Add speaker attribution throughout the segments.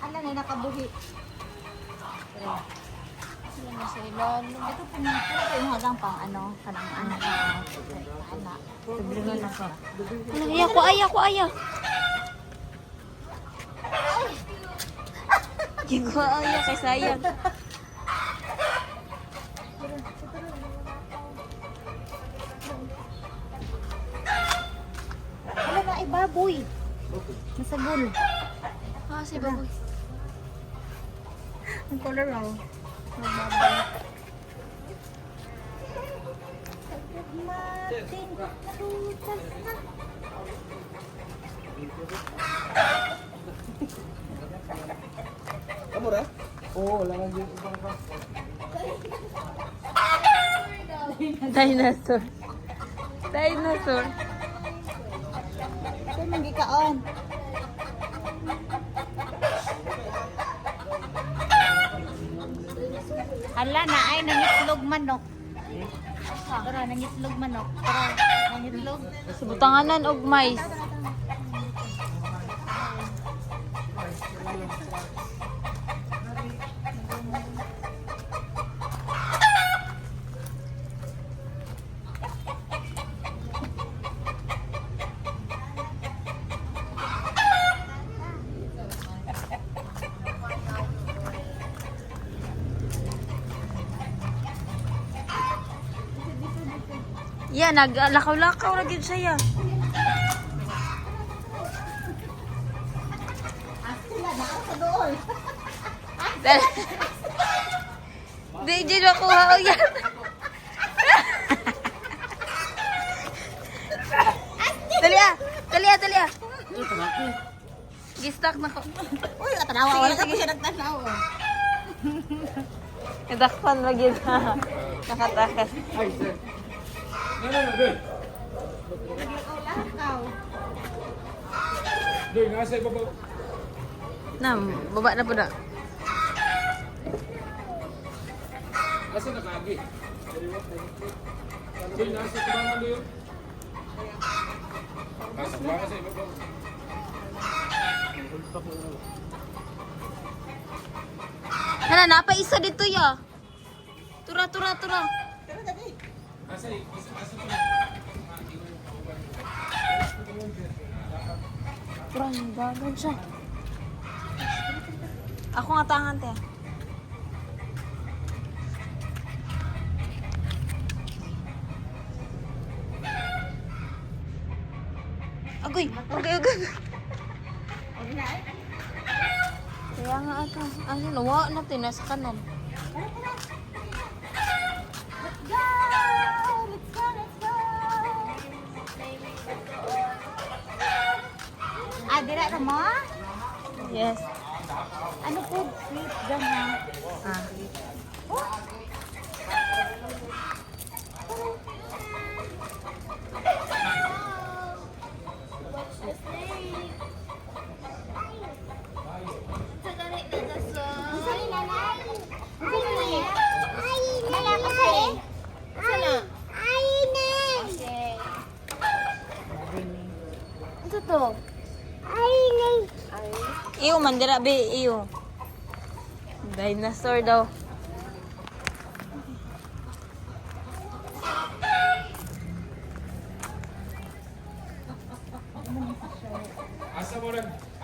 Speaker 1: Hala na nakabuhi.
Speaker 2: Yan na sa ilalim.
Speaker 1: Ito po yung hagang pang ano, kanang anak. Anak. Tublingan na siya.
Speaker 2: Aya ko. Gigo aya kay sayang.
Speaker 1: Hala na ay baboy. Masagol.
Speaker 2: Ah, si baboy.
Speaker 1: Ang color raw.
Speaker 3: Kamu ra? Oo, wala nga yung ibang ka.
Speaker 2: Dinosaur. Dinosaur.
Speaker 1: Ito nang gikaon. Hala na ay nangitlog manok. Tara, nangitlog manok. Tara, nangitlog.
Speaker 2: Subutanganan og mais. Yan, naglakaw-lakaw na gyud siya.
Speaker 1: Sila na ako sa dool.
Speaker 2: Di dyan makuha o yan. Dali ah. Gistak na ko.
Speaker 1: Uy, tanawa. Wala ka pa siya nagtanawa.
Speaker 2: Nadakpan mo yun. Nakatakas.
Speaker 3: Ay, sir. No, Doy.
Speaker 1: Naglakaw-lakaw.
Speaker 3: Doy, nasa ibabaw.
Speaker 2: Baba na po na.
Speaker 3: Nasa nakagi. Doy, nasa kubangan doon. Nasa kubangan sa ibabaw.
Speaker 2: Hala, napaisa dito ya. Tura.
Speaker 3: Nasa
Speaker 2: Tura, gagawin siya. Ako nga tangan, te. Agoy. Kaya nga ata. Ano, nawa natin. Nasa kanan.
Speaker 1: Let's go. Ah, dira na mo?
Speaker 2: Yes.
Speaker 1: Ano po? Sweet gana.
Speaker 2: Ah.
Speaker 1: Ito to.
Speaker 2: Iyo, mandira be. Iyo. Dinosaur daw.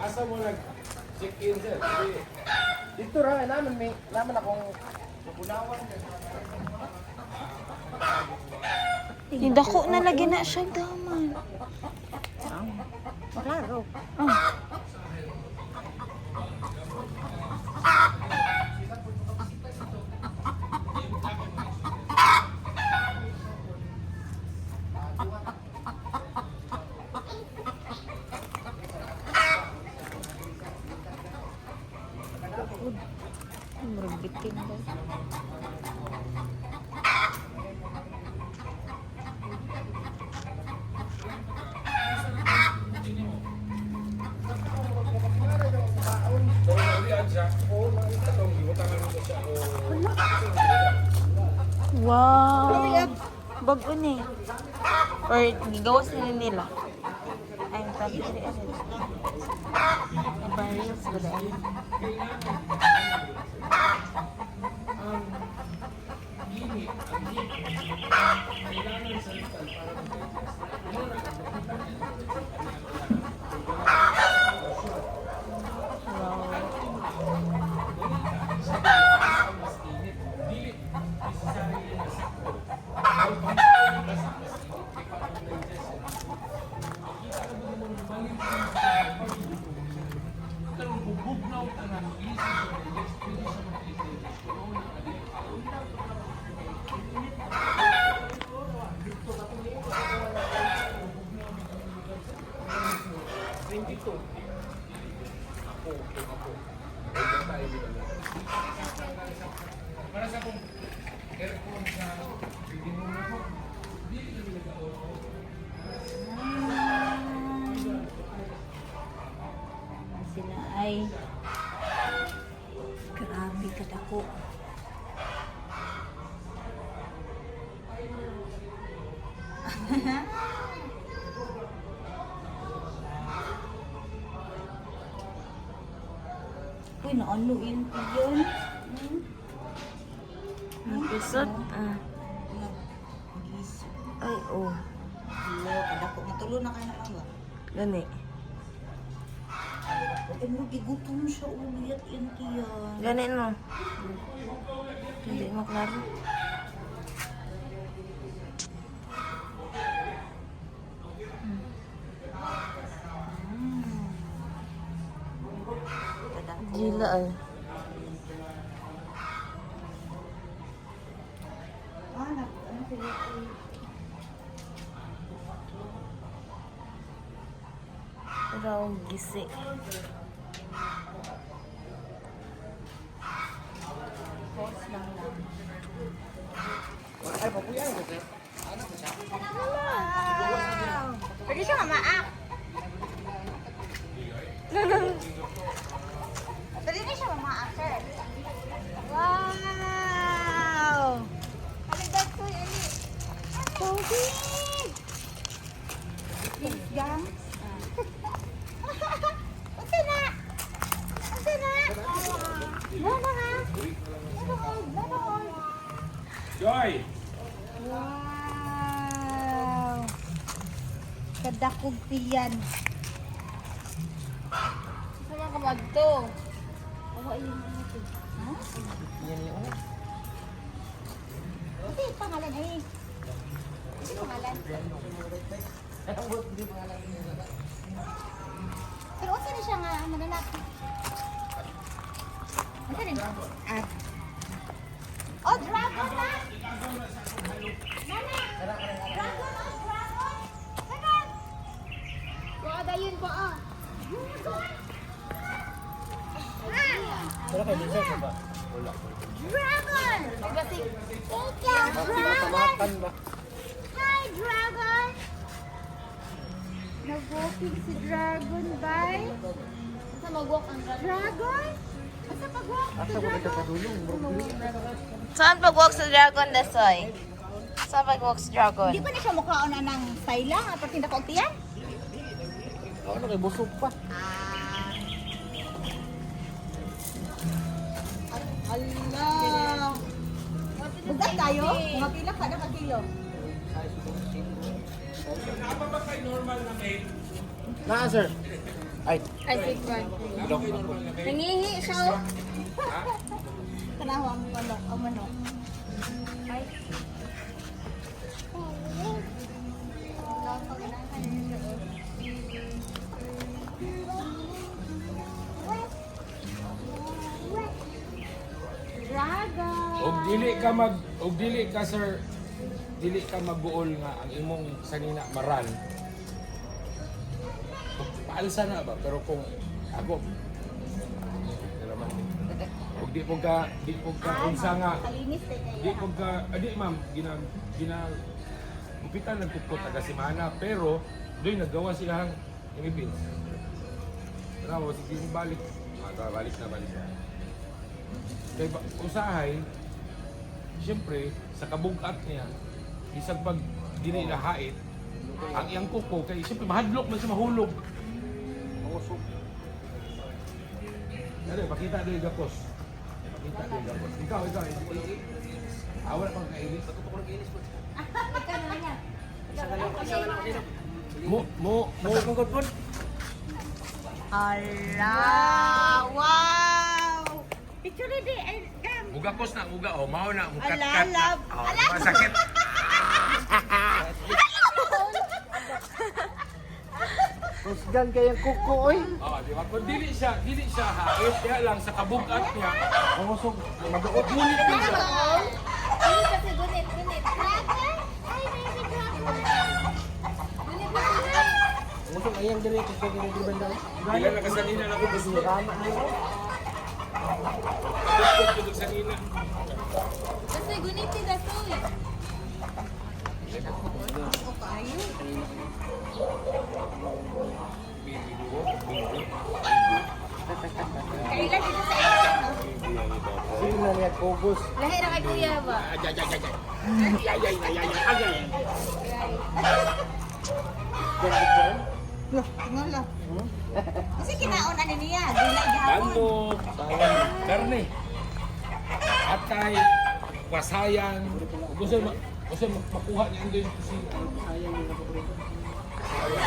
Speaker 3: Asa mo nag check in sir. Dito ra naman akong mapunawan.
Speaker 2: Hindako na lagi na siya daman.
Speaker 1: Klaro.
Speaker 2: Murag bitin daw. Wow! Bago ni. Or gigawas na nila. Ayun Tag iri iri. Barils ba dahil?
Speaker 1: Sila ay grabe kadako. Uy, naano yun yun?
Speaker 2: Napisot. Ay, oh.
Speaker 1: Hello, kadako. Matulo na kayo naman ba?
Speaker 2: Gani.
Speaker 1: Ay, mo, gigutom siya ulit yun kaya.
Speaker 2: Gani no. Hindi mo klaro.
Speaker 1: Kadako.
Speaker 2: Gila ay.
Speaker 1: Ano sila?
Speaker 2: Raw gisi.
Speaker 1: Pause lang lang.
Speaker 3: Ay, papuyan ko sir. Ano ko siya?
Speaker 1: Wow! Pwede siya mamaak. Pwede na siya mamaak, sir. Wow! Halidag ko yun. So big! Big gang. Unsa na? Unsa na? Nana ha? Nana.
Speaker 3: Joy!
Speaker 1: Wow! Kadakog tiyan.
Speaker 2: Sama ka magto.
Speaker 1: Oo, ayun na ito. Ha?
Speaker 3: Yan yung
Speaker 1: Ito yung pangalan eh. Ito yung pangalan. Pero unsa na siya nga mananap? Unsa rin? Ah. Oh, dragon na! Nana! Dragon! Oh, dragon! Dragon! Wala yun po, ah. Dragon!
Speaker 3: Pero kayo din sir ba? Wala.
Speaker 1: Dragon! Thank you, Dragon!
Speaker 3: Tamakan ba?
Speaker 1: Hi, Dragon! Nag-walking si Dragon, bye. Asa mag-walk ang Dragon? Asa pag-walk si Dragon?
Speaker 2: Saan pag-walk sa dragon, Desoy? Saan pag-walk sa dragon?
Speaker 1: Di ba na siya mukhaon na ng style lang? At tinda ko tiyan?
Speaker 3: Ano kay busog pa?
Speaker 1: Allah! Bugay tayo? Mga pila ka na kilo.
Speaker 3: Na sir. Ay,
Speaker 2: Ay, big one. Nangihi siya.
Speaker 1: Kanawa ang manok, ang manok. Ay. Dragon!
Speaker 4: og dili ka sir, dili ka magbuol nga ang imong sanina maran. Paalsa na ba, pero kung ako og di po ka unsa nga
Speaker 1: Kalinis din
Speaker 4: di po ka adi ma'am gina upitan nagtukot taga semana pero doy nagawa silang imipin. Pero sige balik balik na. Kay usahay, siyempre, sa kabugat niya, isang pag dinilahait, ang iyang kuko, kay siyempre mahadlok man siya mahulog.
Speaker 3: usok.
Speaker 4: Dali, pakita doon yung gapos. Pakita doon yung gapos. Ikaw. Wala pang kainis. Mo.
Speaker 2: Ala! Wow!
Speaker 1: Picture di ay kam.
Speaker 4: Mugapos na, oh. Mao na,
Speaker 2: Ala,
Speaker 4: mukat-kat na.
Speaker 2: love.
Speaker 4: Oh, masakit.
Speaker 3: Kusgan kayang kuko oy.
Speaker 4: Oh, di ba? Kung dili siya hait, kaya lang sa kabugat niya,
Speaker 3: Ang usok, maduot.
Speaker 4: ulit din siya.
Speaker 1: Ano kasi gunit. Cracker? Ay, baby cracker. Gunit na gunit.
Speaker 3: Ang usok ayang diri kasi diri di banda.
Speaker 4: Bila nakasanina na ko gusto.
Speaker 3: Rama niyo.
Speaker 4: Gusto sa nina.
Speaker 1: Kasi gunit si Dasoy. Kailan dito sa ito?
Speaker 3: Sige na niya kugos.
Speaker 1: Lahi na kay Kuya ba?
Speaker 2: Kasi kinaon ano niya, gulay gahapon.
Speaker 4: Ano? Karne. Atay. Pasayan. Gusto makuha niya doon yung kusina.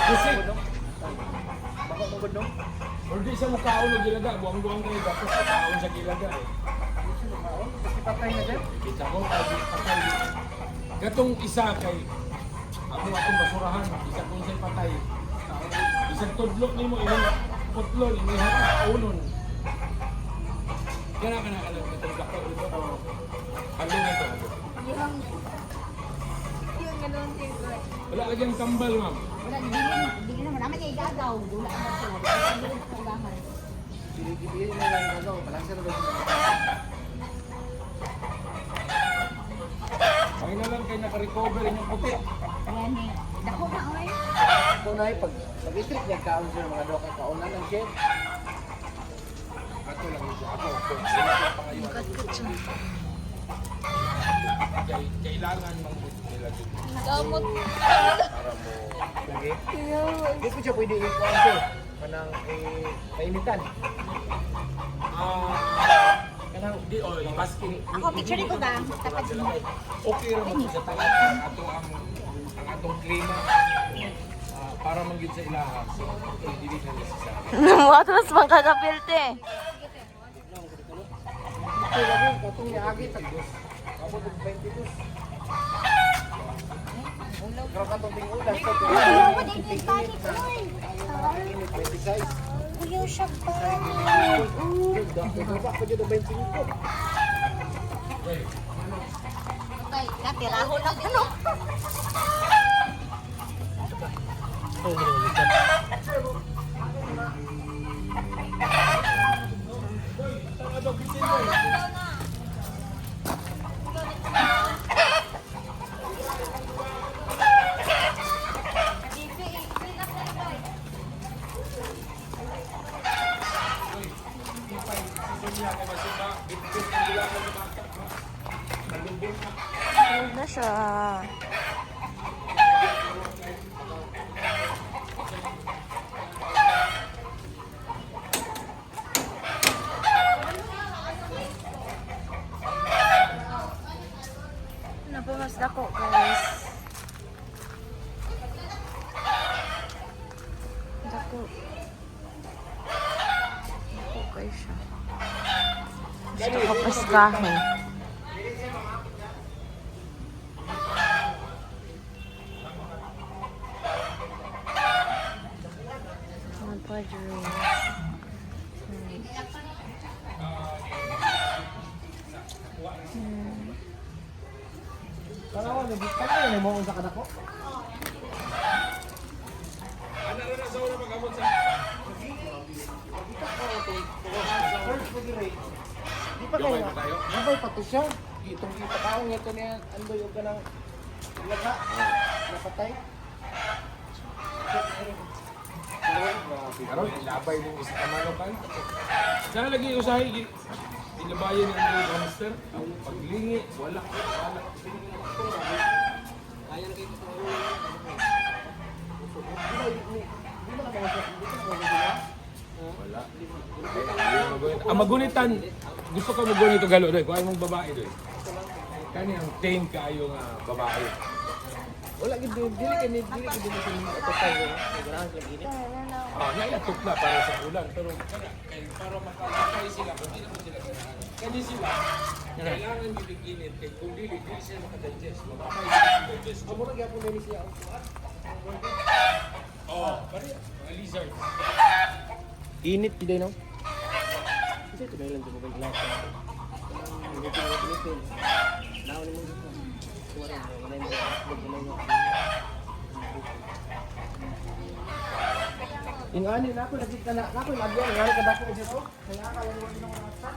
Speaker 4: Kasi,
Speaker 3: Baka magod no?
Speaker 4: or di siya mukhaon ng gilaga. Buwang-buwang kayo. Tapos mukhaon sa gilaga eh.
Speaker 3: Kasi patay na din.
Speaker 4: Kita ko, patay. Gatong isa kay akong basurahan. Isa kong siya'y patay. Isang tudlok ni mo, ilang putlon, inihat unon. Kaya ka nakalam, itong gako ito. Halo na ito.
Speaker 1: Yung ganun si Kuya.
Speaker 4: Wala lagi ang kambal, ma'am.
Speaker 1: Wala, hindi naman naman kay gagaw. Wala naman sila. Hindi naman sa ulangan.
Speaker 3: Sige na lang ano, malasa na ba?
Speaker 4: Pangin na lang kayo nakarecover yung puti.
Speaker 1: Ayan eh. Dako ka, oy.
Speaker 3: Ako na pag pag-istrik niya kaon sa mga doka kaunan ng chef.
Speaker 4: Ato lang ito. Ako,
Speaker 2: Kat-kat siya.
Speaker 4: kailangan mang nila dito.
Speaker 2: Gamot.
Speaker 4: Para mo,
Speaker 3: Lagi. Hindi ko siya pwede i-kaon siya. Kanang painitan.
Speaker 4: kanang di o basking.
Speaker 1: Ako, picture ko ba? Tapat mo.
Speaker 4: Okay ra mo sa tanan ato ang atong klima para manggid sa ilaha. So, dili na necessary.
Speaker 2: Watras pang kakapilte.
Speaker 3: Ito lagi, katong niagi tagos. Ako ng 22. Pero katong tingulas ko.
Speaker 1: Ako din yung panic, oy.
Speaker 3: 26.
Speaker 1: Kuya siya pa.
Speaker 3: Ito ba ako dito 25?
Speaker 1: Okay, katiraho lang ano.
Speaker 2: Ayun na siya. Napumas dako, guys. Dako. Dako guys siya. Gusto ko paskahin. Padre.
Speaker 3: Kanawa, nagkakaroon na mo sa kanako?
Speaker 4: Ana ra na sa una pag-abot sa
Speaker 3: First pag di pa kayo. Nabay pa to siya. Itong ipakaon ito niya. Ano yung kanang laga? Napatay?
Speaker 4: Karon ilabay ning isa ka manokan. Sana lagi usahay ilabayan ang mga hamster. Ang paglingi wala.
Speaker 3: Ayan kayo ito. Di ba mga
Speaker 4: Wala. Ang magunitan, gusto ko magunit ito galo doy. Kung ay mong babae doy. Kani ang tame kayo nga babae.
Speaker 3: Wala gid dili kini sa total yo. Ganahan sa gini.
Speaker 4: Nailatok na para sa ulan. Pero para makalakay sila, kung hindi naman sila ganahan. Kani sila, kailangan gilig-init. Kaya kung dili sila makadigest. Mabakay sila digest.
Speaker 3: Amo na gyapon ni siya.
Speaker 4: Pare, mga lizard.
Speaker 3: Init gid no. Kasi ito na lang sa mobile glass. Now ni mo dito. Wala mo. Ingani na ako lagi ka na ako lagyan ngani ka dako dito. Kaya ka lang mo nang nasa.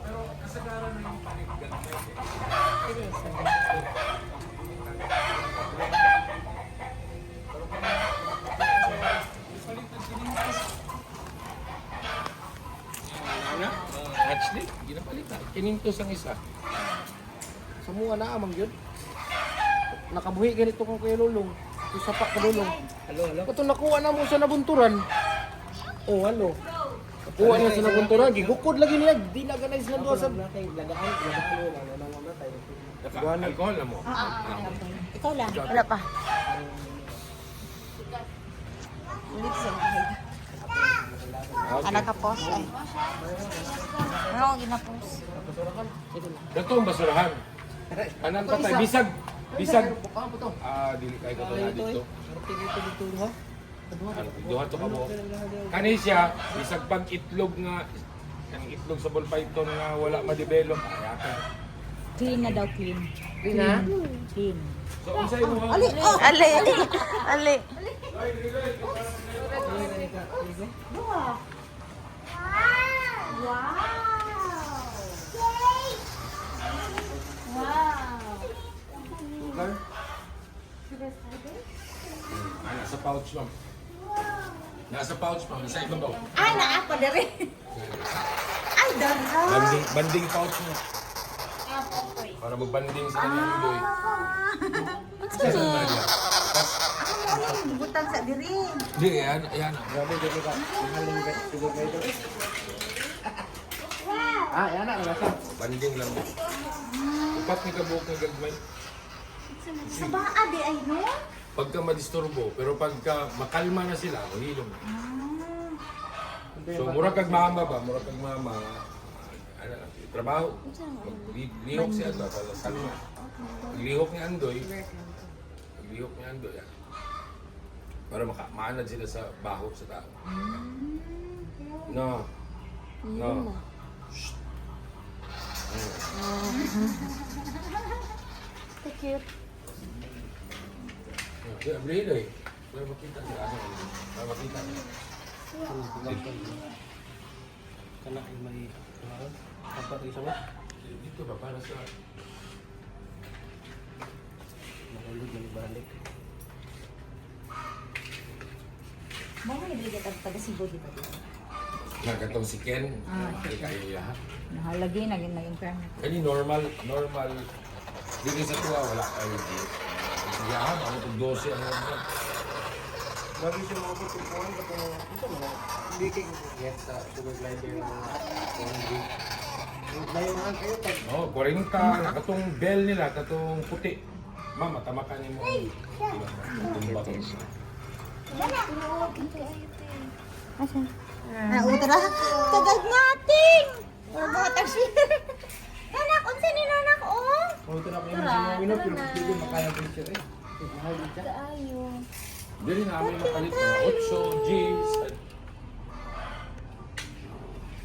Speaker 4: Pero kasagaran na yung panig. Actually, ginapalitan. Kinintos ang isa.
Speaker 3: Sa mga na amang yun. Nakabuhi ganito kung kuya Lulong. Yung sapak ka Lulong. Hello. Ito nakuha na mo sa nabunturan. Oh, ano? Nakuha niya sa nabunturan. Gigukod lagi niya. Di na ganay sa nandun sa...
Speaker 4: Alcohol na mo.
Speaker 1: Ikaw lang.
Speaker 2: Wala pa. Anak ka post ay. Ano ang ginapos?
Speaker 4: Dato ang basurahan. Anong patay? Bisag. Bisag.
Speaker 3: Bukaan po to.
Speaker 4: Dili kayo ko na dito.
Speaker 3: Dito ha.
Speaker 4: Duha to ka mo. Kani siya, bisag pag itlog nga, kanang itlog sa ball python nga wala ma-develop. Ayakan.
Speaker 1: Clean na daw, clean.
Speaker 3: Clean ha?
Speaker 1: Clean.
Speaker 4: So, unsay mo ha?
Speaker 2: Ali. Ali.
Speaker 3: Sugar?
Speaker 4: Nasa pouch ma'am. Nasa pouch ma'am, isa ibabaw.
Speaker 1: Ay, naapa na rin. Ay, dara.
Speaker 4: Banding pouch mo. Para magbanding sa kanyang iloy. Kasi
Speaker 1: Butang sa diri.
Speaker 4: Hindi, yan.
Speaker 3: Grabe dito ka. Mahaling ka. Sugar ka ito. Yan na. Nasa.
Speaker 4: Banding lang mo. Upat ni kabuok ng gagmay.
Speaker 1: Sa baa di ay no?
Speaker 4: Pagka madisturbo, pero pagka makalma na sila, mahilom na. So, mura kag mama ba? Mura kag mama. Trabaho. Lihok si Ando. Kalma. Lihok ni Andoy. Lihok ni Andoy. Yan. Para maanad sila sa baho sa tao. No. Shh.
Speaker 1: Cute.
Speaker 4: Kaya abrihin eh. Para makita sila. Para makita.
Speaker 3: Kana ay may... Kapag isa ba?
Speaker 4: Dito ba? Para sa...
Speaker 3: Makulog na ibalik.
Speaker 1: Mama nabigyan ka taga Cebu dito.
Speaker 4: Nakatong si Ken. Hindi kayo yaha.
Speaker 1: Nahalagi naging internet.
Speaker 4: Kani normal. Dito sa tuwa, wala kayo dito. Yaha, ako itong 12 ang normal.
Speaker 3: Lagi siya mga putupuan ka kung ito mga hindi kayo get sa sugar glider ng laundry. Layunan kayo pag...
Speaker 4: Oh, 40. Katong bell nila, katong puti. Mama, tamakan niyo mo. Tumba ko.
Speaker 1: Asa? Utra. Kagad natin. Wala ba tag share? Anak, unsa ni nanak oh?
Speaker 3: Ito na po yung mga winner, pero hindi makaya din siya eh. Mahal din siya.
Speaker 1: Ayo.
Speaker 4: Dili namin mapalit mga 8 jeans.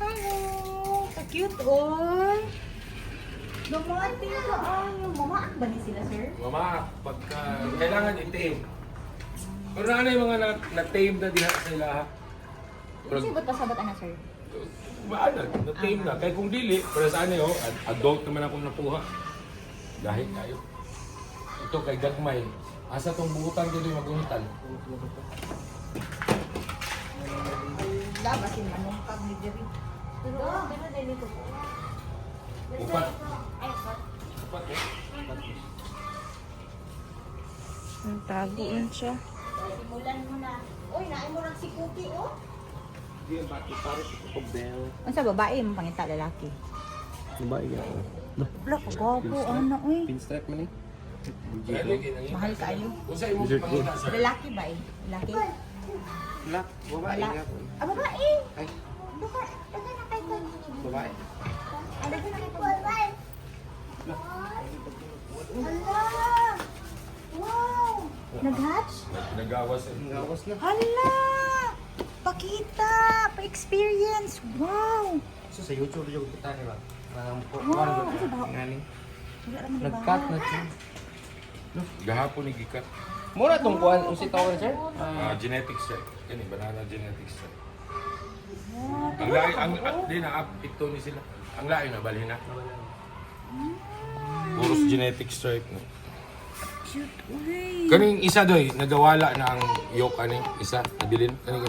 Speaker 1: Hello. Ka-cute oh. Dumating ka ayo. Mamaan ba ni sila, sir?
Speaker 4: Mama, pagka kailangan i-tame. Pero ano yung mga na-tame na diha sa ilaha?
Speaker 1: Kasi ba't pasabat ana, sir?
Speaker 4: Maanad, na-tame na. Kaya kung dili, pero sa ano yun, adult naman akong nakuha. Dahil tayo. Ito kay Gagmay. Asa tong buhutan dito yung magungitan.
Speaker 1: Labas yung anong pag ni Jerry. Pero din ito po.
Speaker 4: Upat.
Speaker 1: Ay,
Speaker 4: Upat eh.
Speaker 2: Tago na siya.
Speaker 1: simulan mo na. Uy, naay mo lang si Cookie, oh. Ang sa babae, yung pangita lalaki.
Speaker 3: Babae yan.
Speaker 1: Wala ka gwapo, ano eh.
Speaker 3: Pinstripe man eh.
Speaker 1: Mahal kayo.
Speaker 4: Kung sa'yo mo pangita, sir.
Speaker 1: Lalaki ba eh? Lalaki?
Speaker 3: Black, babae
Speaker 1: Wala.
Speaker 3: nga po.
Speaker 1: Ah, babae!
Speaker 3: Ay,
Speaker 1: Daga na kayo.
Speaker 3: babae.
Speaker 1: Ah, daga na kayo. Babae! Hala! Wow! Nag-hatch?
Speaker 4: Nagawas eh.
Speaker 3: Ngawas na.
Speaker 1: Hala! Pakita! Pa-experience! Wow!
Speaker 3: So sa YouTube yung kita nila.
Speaker 1: Wow! Ano ba?
Speaker 3: Ngani.
Speaker 1: Wala naman na
Speaker 3: Nag-cut na siya.
Speaker 4: Gahapon ni Gikat.
Speaker 3: Muna itong kuhan, kung si tawag sir?
Speaker 4: Genetics check. Kani, banana genetics check. Ang lahi, di na up, ito ni sila. Ang lahi na, balhin na. Puros genetic stripe na.
Speaker 1: Cute. Uy!
Speaker 4: Kaning isa doy, nagawala na ang yolk kaning isa, nabilin. Kaning.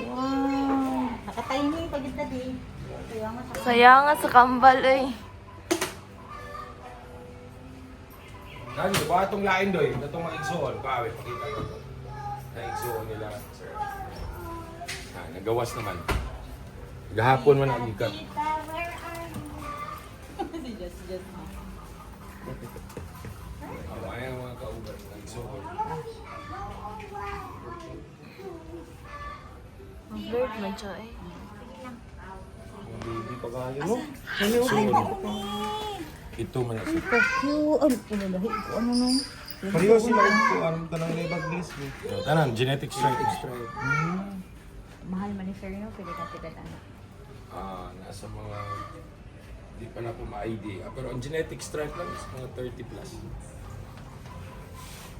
Speaker 1: Wow! Nakatahimik pagit na di. Kaya nga sa
Speaker 2: Saya nga sa kambal eh.
Speaker 4: Kani, ba itong lain doy, itong mag-igsoon, paawit, pakita ko. Na-igsoon nila, sir. Nagawas naman. Gahapon man ang Gikat. Ayaw mga kauban, nag-igsoon.
Speaker 2: Ang blurred man siya eh.
Speaker 3: Baby pa kayo mo.
Speaker 4: Igsoon. Ito man siya.
Speaker 1: cute. Ano po na lahi ko? Ano nung?
Speaker 3: Pareho sila kung anong tanang labag list mo.
Speaker 4: Tanan, genetic stripe.
Speaker 1: Mahal man ni Sir, no? Pwede natin ano.
Speaker 4: Nasa mga di pa na po ma-ID. Pero ang genetic stripe lang is mga 30 plus.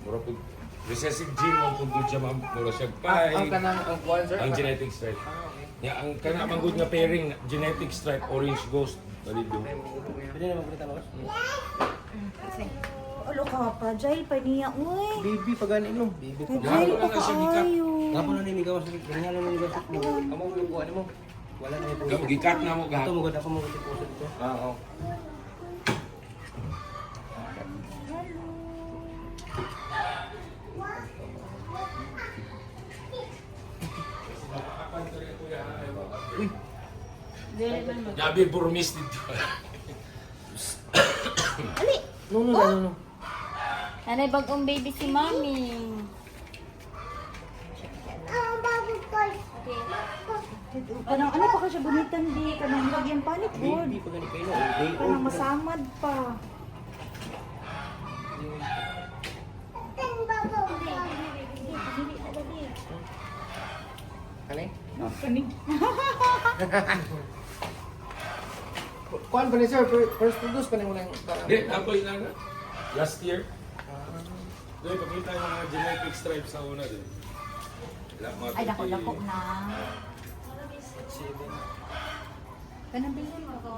Speaker 4: Mura po, recessive gene mo kung doon siya mura siya
Speaker 3: Ang kanang ang kuhan sir?
Speaker 4: ang genetic stripe. Ya, ang kanang good nga pairing, genetic stripe, orange ghost. Dalido.
Speaker 3: Pwede na magkita mo?
Speaker 1: Alo ka, fragile pa niya. Uy!
Speaker 3: Baby pa gani no. Baby pa.
Speaker 1: Fragile pa
Speaker 4: na siya gikat.
Speaker 1: kaayo.
Speaker 3: Gapo na ninigaw sa ganyan na ninigaw sa mo. Amo mo kuhan mo. Wala na ito.
Speaker 4: Gikat na mo
Speaker 3: Ito
Speaker 4: gahapon.
Speaker 3: mo gud ako mo gud ko ito. Oo.
Speaker 4: Gabi burmis dito.
Speaker 3: No.
Speaker 2: Nanay bagong baby si Mami.
Speaker 1: Kanang ano pa ka siya bunitan di. Kanang lagyan panik good.
Speaker 3: Baby pa gani kayo no. Day
Speaker 1: Kanang
Speaker 3: old.
Speaker 1: masamad pa.
Speaker 3: Kani?
Speaker 1: Kaning.
Speaker 3: Kuhan pa ni sir, first produce pa ni mo lang.
Speaker 4: Di, ako yun lang. Last year. Doy, pakita yung mga genetic stripes sa una din.
Speaker 1: Ay, dako na. Kanang baby mo ko.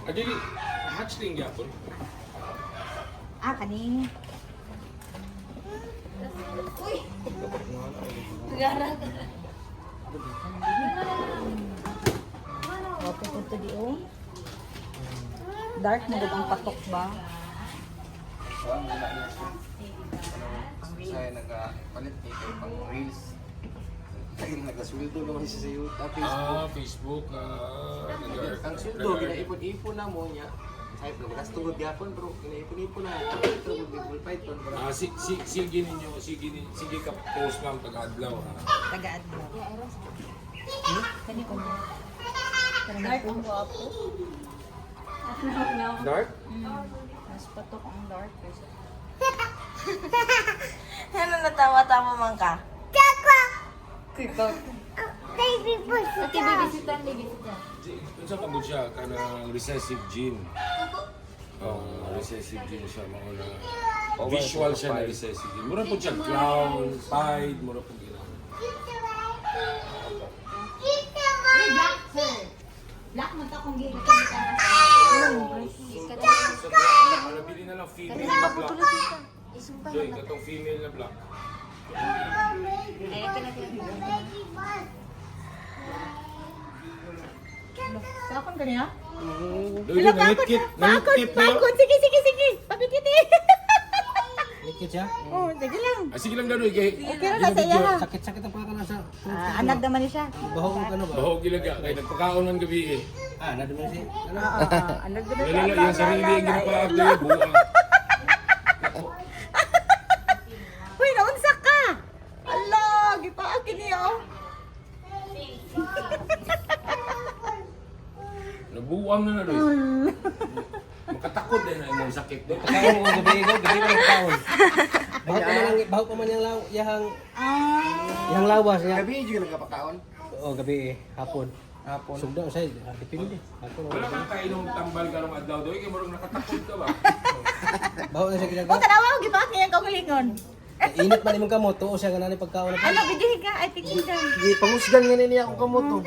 Speaker 4: Adili, hatchling yapon.
Speaker 1: Ah, kani. Wapo ko to di oh. Dark na ang patok ba?
Speaker 3: Saya nagapalit dito pang reels. Ay, nagasweldo naman siya sa YouTube, Facebook.
Speaker 4: Facebook.
Speaker 3: Ang sweldo, ginaipon-ipon na mo niya. Kahit nagas tungod yapon, bro. Ginaipon-ipon na. Ito, mag-full python, bro.
Speaker 4: Sige ninyo, sige ka post ma'am pag-adlaw.
Speaker 1: Tagaan mo. Kani ko. Dark ang wapo.
Speaker 3: Dark?
Speaker 1: Mas patok ang dark.
Speaker 2: Ano natawa-tawa man ka?
Speaker 1: Baby boss. Okay, baby sitan, baby sitan.
Speaker 4: Kung sa pagod siya, kanang recessive gene. Recessive gene siya, mga na visual siya na recessive gene. Mura po siya clown, pied, mura po gina.
Speaker 1: Black, sir. Black mo ta kung gina
Speaker 4: Nabili na lang female na black. Joy, katong female na black.
Speaker 1: Sakon ka niya?
Speaker 4: Doy, nangitkit na yun.
Speaker 1: Sige. Pabigit eh.
Speaker 3: Sakit siya?
Speaker 1: Oh, sige lang.
Speaker 4: Ah, sige lang Danoy, kay
Speaker 1: Okay na sa iya ha.
Speaker 3: Sakit-sakit ang paka na sa...
Speaker 1: Anad naman niya siya.
Speaker 3: Baho ka ano ba?
Speaker 4: baho gilaga, kay nagpakaon ng gabi eh.
Speaker 3: Ah, naduman siya. Ano?
Speaker 1: Anad naman
Speaker 4: Lalala, yung sarili yung ginapaag na yung buang.
Speaker 1: Uy, naunsa ka. Ala, gipaagin niya oh.
Speaker 4: Nabuang na Danoy. Makatakot din na imong sakit doon.
Speaker 3: Pagkaon mo gabi ko nagkaon. Baho pa man yang yang lawas ya.
Speaker 5: Gabi juga nagkapakaon.
Speaker 3: Oo, gabi hapon. Sugda sa depende. Hapon.
Speaker 4: Wala kang kainom tambal karong adlaw doy, kay murag nakatakot ka ba?
Speaker 3: Baho na siya
Speaker 1: O,
Speaker 3: ginagawa.
Speaker 1: tanawa ko, gipaag niya ang kahulingon.
Speaker 3: Init man imong kamot, tuo siya ganani pagkaon na.
Speaker 1: Ano, bidihin ka? Ay, picture ka.
Speaker 5: Di pangusgan nga niya ako kamoto.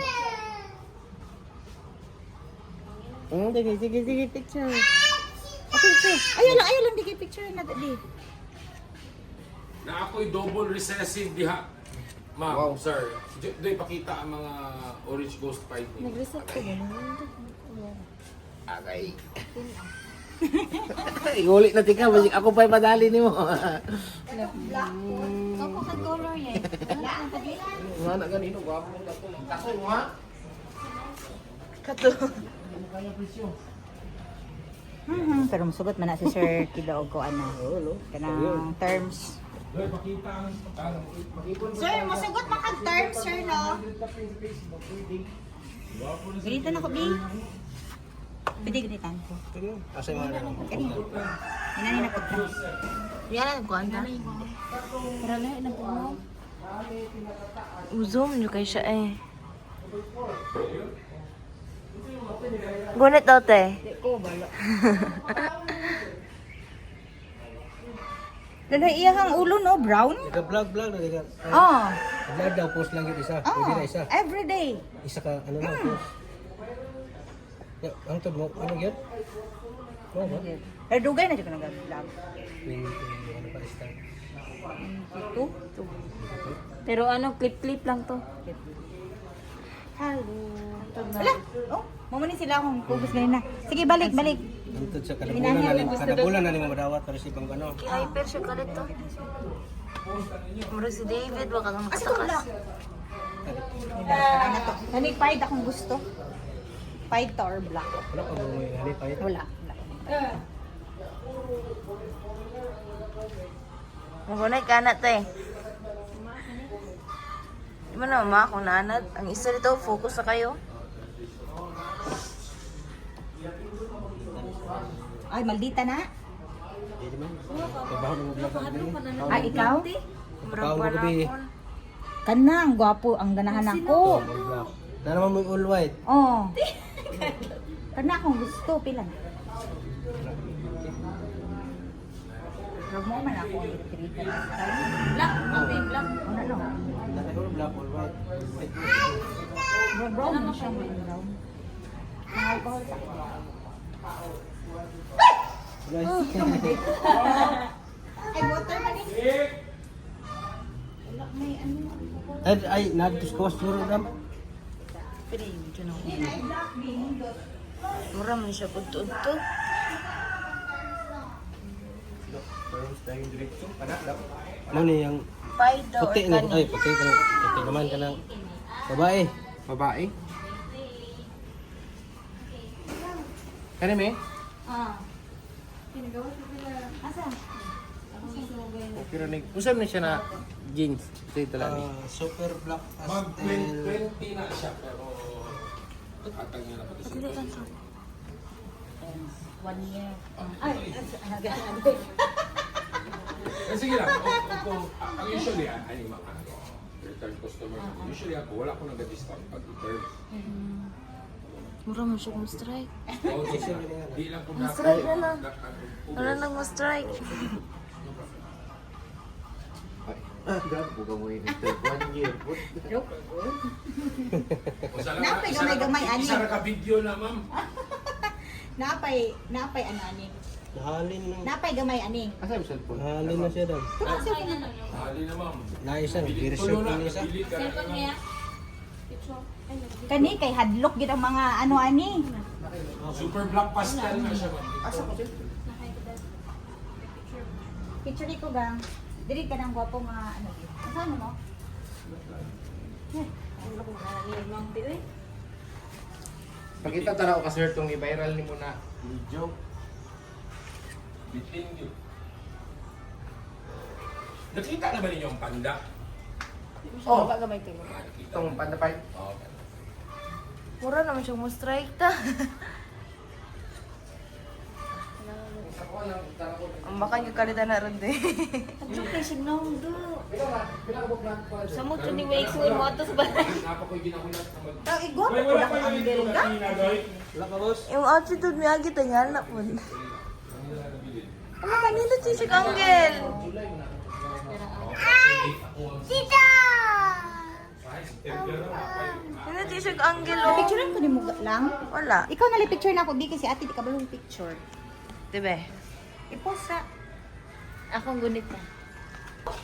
Speaker 1: Sige, picture. Okay. Ayaw lang, di picture na di.
Speaker 4: Na ako'y double recessive diha. Ma'am, sir. Doy pakita ang mga orange ghost fight ni.
Speaker 1: Nag-reset ko ba?
Speaker 5: Agay. Igulit na tika, basik ako pa'y madali ni mo.
Speaker 1: Ako ka color yan.
Speaker 5: Mana ganito, gwapo ng tako. Tako mo ha?
Speaker 2: Kato.
Speaker 1: Pero masugot man na si Sir Kidaog ko ano. Kanang terms.
Speaker 4: Doy pakita ang
Speaker 1: Sir, masugot man kag terms, sir, no? Ganito na ko, Bing. Pwede ganitan ko.
Speaker 3: Asa mga ano.
Speaker 1: Ganito. Inani na po.
Speaker 2: Yan ang kuwanta.
Speaker 1: Pero na, nagpuno.
Speaker 2: Zoom nyo kay siya eh. Gunit daw te.
Speaker 1: Ko, bala. Dala iyang ulo, no? Brown?
Speaker 3: Vlog na diga.
Speaker 1: Oh.
Speaker 3: Vlog daw post lang yun isa. Pwede na isa.
Speaker 1: Every day.
Speaker 3: Isa ka ano lang post. Ya, ang tod mo ano gyud? Mo ba?
Speaker 1: Pero dugay na siya ka nag-vlog.
Speaker 3: Ano pa start?
Speaker 1: Ito?
Speaker 2: Pero ano, clip-clip lang to.
Speaker 1: Hello. Wala. Oh, mamanin sila akong kubos ganun na. Sige, balik.
Speaker 3: Ang tod sa kada bulan na nimo madawat para si pang ano.
Speaker 2: Hyper siya ka dito. Mura si David, waka kang nakatakas.
Speaker 1: Ano to? Nanipahid akong gusto. Pahid to or black?
Speaker 3: Wala pa mo ani pa ito.
Speaker 1: Wala.
Speaker 2: Magunay ka na te. Di ba na mama kung naanad? Ang isa dito, focus na kayo.
Speaker 1: Ay, maldita na.
Speaker 3: Pwede man. Trabaho mo vlog na.
Speaker 1: Ay, ikaw?
Speaker 2: Mura
Speaker 3: Pao
Speaker 2: pa
Speaker 3: mo
Speaker 2: na
Speaker 3: gabi.
Speaker 2: ako.
Speaker 1: Kanang, gwapo ang ganahan ako.
Speaker 3: Vlog. Na naman mo all white.
Speaker 1: Oh. Kana akong gusto, pila na. Huwag mo man ako ang itirita. Black, black. Ano?
Speaker 3: Dati ko black all white.
Speaker 1: Brown na siya, brown. Mga alcohol sa
Speaker 3: Guys.
Speaker 1: Ay, water man eh. Wala, may ano.
Speaker 3: Ay na-discuss mo ram.
Speaker 2: Pwede yung video na ako. Mura man siya pagtuod-tuod.
Speaker 3: Ano ni yung
Speaker 2: Pahid daw
Speaker 3: puti
Speaker 2: or
Speaker 3: na
Speaker 2: kani.
Speaker 3: ay puti naman ka ng babae.
Speaker 5: Babae. Kani me?
Speaker 1: Ah. Asa?
Speaker 5: Pero nig usab na siya na jeans. Ito lang ni.
Speaker 3: Super black
Speaker 4: Mag
Speaker 3: pastel.
Speaker 4: 20 na siya pero atang niya na pati
Speaker 2: Dili lang to.
Speaker 1: 1 year. Ay,
Speaker 4: sige lang, ang usually, ano mga return customer, usually ako, wala ko nag-discount pag return.
Speaker 2: Mura man siya kung strike.
Speaker 4: Di lang ko
Speaker 2: Strike na lang. Wala nang ma-strike.
Speaker 5: Grabe po ka mo yun. 1 year.
Speaker 1: Napay gamay-gamay, ani.
Speaker 4: Isa ka video na, ma'am.
Speaker 1: Napay ano ani.
Speaker 3: Nahalin na.
Speaker 1: Napay gamay ani.
Speaker 5: Asa yung cellphone?
Speaker 3: Nahalin na siya daw.
Speaker 4: Hali na, ma'am.
Speaker 3: Naisa,
Speaker 4: Tulo
Speaker 3: research
Speaker 4: na,
Speaker 3: na isa.
Speaker 4: nabili ka na.
Speaker 1: Kani kay hadlok gid ang mga ano ani.
Speaker 4: Super black pastel na siya, ma'am.
Speaker 5: Asa ko siya?
Speaker 1: Picture ko gang. Diri ka ng gwapo nga ano. Saan mo?
Speaker 5: Pakita tara ko ka sir tong i-viral ni mo na video.
Speaker 4: Bitin yun. Nakita na ba ninyo ang panda?
Speaker 5: Oh,
Speaker 2: Gamay kayo.
Speaker 5: itong pandapay.
Speaker 4: Oo.
Speaker 2: Mura naman siyang mo strike ta. Ang baka yung kalita na rin din.
Speaker 1: Adyo kay signong do.
Speaker 2: Sa mo ito ni Wake Suin mo ito sa balay.
Speaker 4: Napa ko'y ginakulat na mag...
Speaker 1: Tang igot ko lang ang angle ka.
Speaker 2: Yung outfit mi agi tinggal na po. Ano kanina si Anggel?
Speaker 1: Tita!
Speaker 2: Ano si Anggel oh?
Speaker 1: Picturean ko ni mo lang.
Speaker 2: Wala.
Speaker 1: Ikaw na picture na ako di kasi ate di ka balong picture.
Speaker 2: Dibe?
Speaker 1: I-post sa
Speaker 2: Akong gunit na.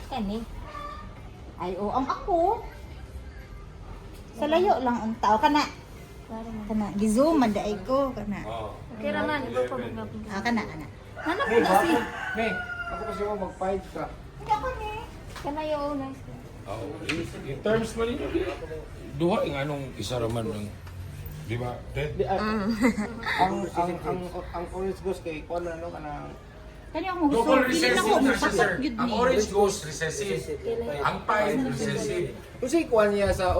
Speaker 1: kani. Ay o ang ako. Sa layo lang ang tao kana. Kana gizoom man daay ko kana.
Speaker 4: Oo.
Speaker 2: Okay raman, iba pa magapin ka.
Speaker 1: Kana. Nana po na si.
Speaker 5: Hey, ako kasi mo mag-fight ka.
Speaker 1: Hindi ako ni.
Speaker 2: Kana yung nice.
Speaker 4: Oo. In terms man ninyo, duha yung anong isa raman ng... Di ba? Ted?
Speaker 5: Ang orange ghost kay kuan ano kana
Speaker 1: Kani ako gusto.
Speaker 4: Double
Speaker 1: Dili na ko
Speaker 4: recessive na siya,
Speaker 1: musakot
Speaker 4: sir.
Speaker 1: gyud
Speaker 4: Ang
Speaker 1: ni.
Speaker 4: orange ghost recessive. Ang pine recessive.
Speaker 5: Kasi kuan niya sa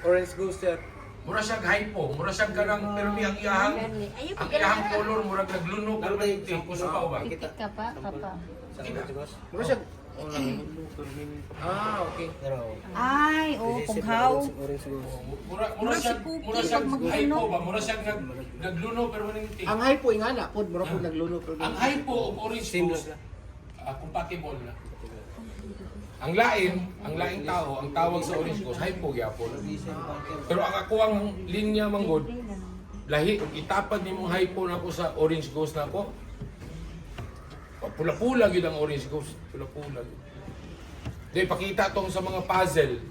Speaker 5: orange ghost sir.
Speaker 4: Mura siyang hypo, mura siyang kanang pero ang iyahang ang iyahang color murag naglunok pero may puso pa ba?
Speaker 2: Pitik ka pa, papa.
Speaker 5: Mura siya okay.
Speaker 1: Ay, oh, pughaw.
Speaker 4: Mura siyang hypo ba? Mura siyang naglunok pero walang ting.
Speaker 5: Ang hypo ingana pod mura pod nagluno pero
Speaker 4: Ang hypo of orange ghost compatible na. Ang laing tao, ang tawag sa orange ghost, hypo gyapon. Pero ang ako ang linya manggod, lahi, itapad ni mong hypo na ako sa orange ghost na ako. Pula-pula yun ang orange ghost. Pula-pula yun. Di, pakita tong sa mga puzzle.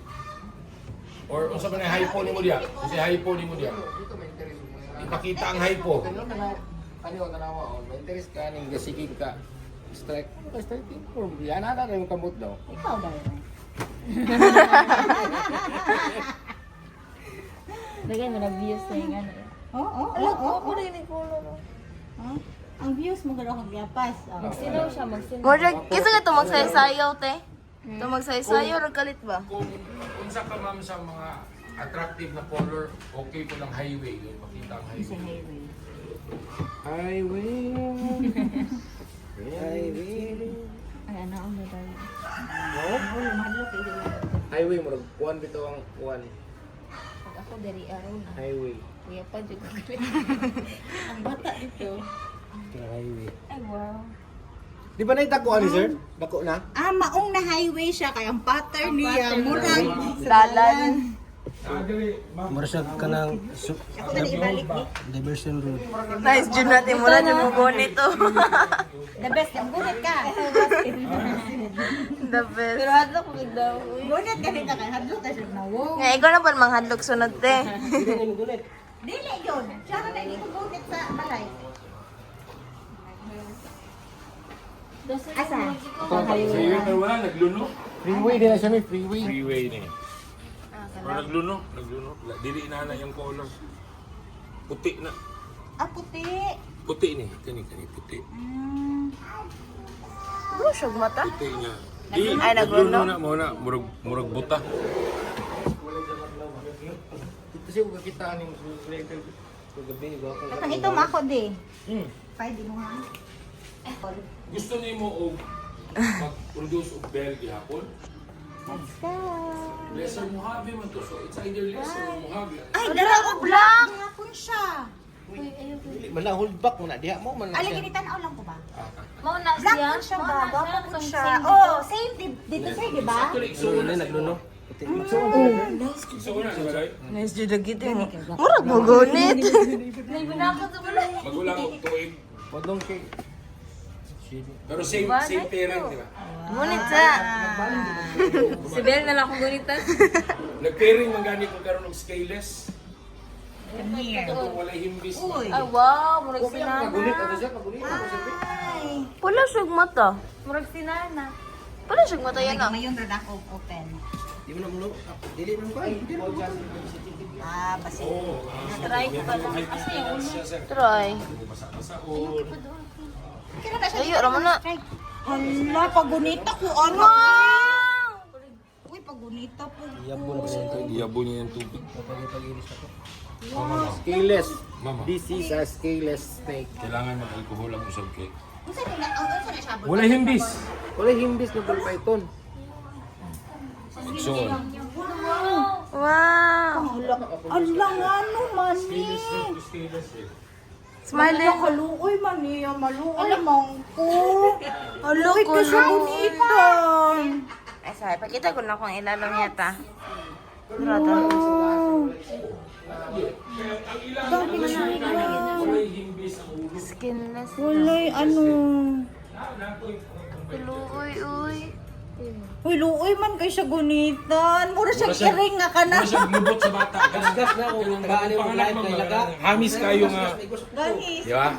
Speaker 4: Or sa mga hypo ni mo diya. Kasi hypo ni mo diya. Ipakita ang hypo.
Speaker 5: ano tanawa on, interest ka ning gasigig ka. Strike for yan ata yung kamot daw.
Speaker 1: Ikaw daw.
Speaker 2: Lagay mo na views na yung ano.
Speaker 1: Oo.
Speaker 2: Ako na yung color.
Speaker 1: Oh. Ang views mo gano'n kang gapas.
Speaker 2: Magsilaw siya, magsilaw. Murag, kisa ka ito magsaysayaw, te? Ito magsaysayaw, nagkalit ba?
Speaker 4: Kung unsa ka ma'am sa mga attractive na color, okay po lang highway. Yun, makita ang highway.
Speaker 5: Highway. Highway.
Speaker 2: Ay, ano ang medal?
Speaker 5: Highway mo kuan bitaw ang kuan.
Speaker 2: Pag ako dari araw na.
Speaker 5: Highway.
Speaker 2: Kuya pa, dyan nagkalit.
Speaker 1: Ang bata dito.
Speaker 5: Highway.
Speaker 2: Ay, wow.
Speaker 5: Di ba naitakuan ni sir? Dako na?
Speaker 1: Maong na highway siya kaya ang pattern niya murag
Speaker 2: Dalan.
Speaker 5: Mura siya kanang
Speaker 1: ako na ibalik ni.
Speaker 5: diversion road.
Speaker 2: Nice, dyan natin muna din mo gunito.
Speaker 1: The best ang gunit ka.
Speaker 2: The best. Pero hadlok ko daw.
Speaker 1: Gunit ka rin ka kay hadlok ta siya na wow.
Speaker 2: Nga, ikaw na pa manghadlok sunod, te.
Speaker 1: Dili yun. Siya na hindi ko gunit sa balay. Asa?
Speaker 4: Freeway pero wala, naglunok.
Speaker 5: Freeway din na siya may freeway.
Speaker 4: Freeway ni. Pero naglunok. Dili na yung color. Puti na.
Speaker 1: Puti.
Speaker 4: Puti ni, kani puti.
Speaker 2: Bro, syog mata.
Speaker 4: Puti niya.
Speaker 2: Ay, naglunok.
Speaker 4: na mo na murag buta.
Speaker 5: Ito siya kung kakita ni gabi ba ako.
Speaker 1: Katang ito mako di. Pwede mo ha.
Speaker 4: Gusto nimo og mag-produce og bell gihapon?
Speaker 1: Let's go.
Speaker 4: Lesser Mojave man to, so it's either lesser or Mojave.
Speaker 1: Ay, dara ko black. Hapon siya.
Speaker 5: Man na hold back mo na diha mo man na
Speaker 1: Ali
Speaker 5: siya.
Speaker 1: ginitan-aw lang ko ba?
Speaker 2: Mau na
Speaker 1: Black
Speaker 2: siya.
Speaker 1: po siya ba? Gwapo po siya.
Speaker 2: Same.
Speaker 1: Oh, same dito sir, di ba?
Speaker 4: Actually, igsuon na
Speaker 5: nagluno.
Speaker 4: Igsuon na sa balay.
Speaker 2: Nice, dyan nagkita mo. Murag mo gunit.
Speaker 4: Magulang og tuig.
Speaker 5: Podong kay
Speaker 4: Pero same parent, di ba?
Speaker 2: Gunit sa. Si Bel na lang akong gunitan.
Speaker 4: Nag-pairing man gani kung karon og scaleless. Kung wala himbis.
Speaker 2: Ay, wow, murag
Speaker 5: Pagunit
Speaker 2: sinana.
Speaker 5: ano siya pagunit ako siya.
Speaker 1: ay.
Speaker 2: Wala siyang mata.
Speaker 6: Murag sinana.
Speaker 2: Wala siyang mata yan ah.
Speaker 1: Mayon ra ako open.
Speaker 5: Di mo na mo. Dili mo ba?
Speaker 1: Ah, basi.
Speaker 6: Try ko pa lang. Kasi yung ulo.
Speaker 2: Try.
Speaker 4: Masaon.
Speaker 1: Kira na siya.
Speaker 2: Layo raman na.
Speaker 1: Hala, pagunita ko ano. Uy, pagunita po.
Speaker 4: Iyabo niya yung tubig.
Speaker 5: Scaleless.
Speaker 4: Mama,
Speaker 5: This is a scaleless snake.
Speaker 4: kailangan mag-alcohol ang usap kay.
Speaker 1: Unsa ni na? Ang unsa na siya?
Speaker 4: Wala himbis.
Speaker 5: Wala himbis na ball python.
Speaker 4: So,
Speaker 2: Wow.
Speaker 1: Ala nga no mani.
Speaker 2: Smiley.
Speaker 1: Kaluoy man niya, maluoy mangko.
Speaker 2: Hello,
Speaker 1: Uy, kasi bonita.
Speaker 2: Ay, sorry. Pakita ko na kung ilalong yata. Rata. Skinless.
Speaker 1: Walay ano.
Speaker 2: Hello, uy.
Speaker 1: Uy, luoy man kay siya gunitan. Mura siya iring nga ka na.
Speaker 4: Ano siya glubot sa bata.
Speaker 5: Gas na kung tagaan mo live kay laga.
Speaker 4: Hamis kayo nga.
Speaker 1: Ganis.
Speaker 4: Di ba?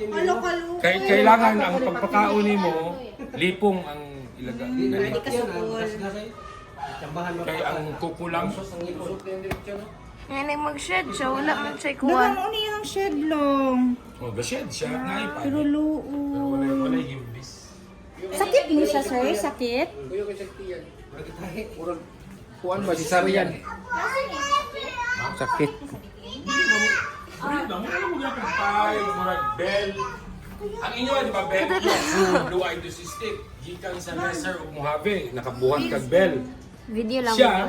Speaker 1: Ano kaluoy.
Speaker 4: Kailangan ang pagpakaon mo, lipong ang ilaga.
Speaker 1: Hindi ka sukol.
Speaker 4: Kaya ang kukulang.
Speaker 2: Ngayon ay mag-shed siya. Wala man siya
Speaker 1: Dagan
Speaker 2: kuwan.
Speaker 1: mo niya ang shed lang.
Speaker 4: Oh, gasyad siya. Nga
Speaker 1: Pero
Speaker 4: Pero
Speaker 1: luoy.
Speaker 4: wala himbis.
Speaker 1: Sakit ni siya, sir? Sakit?
Speaker 5: Kuya kay saktiyan. Murag kuan ba si Sarian? Sakit.
Speaker 4: Wala mo gapang pie, murag bell. Ang inyo, di ba, bell? Luway to si stick. Gikan sa lesser of Mojave, nakabuhat kag bell.
Speaker 6: Video lang.
Speaker 4: Siya,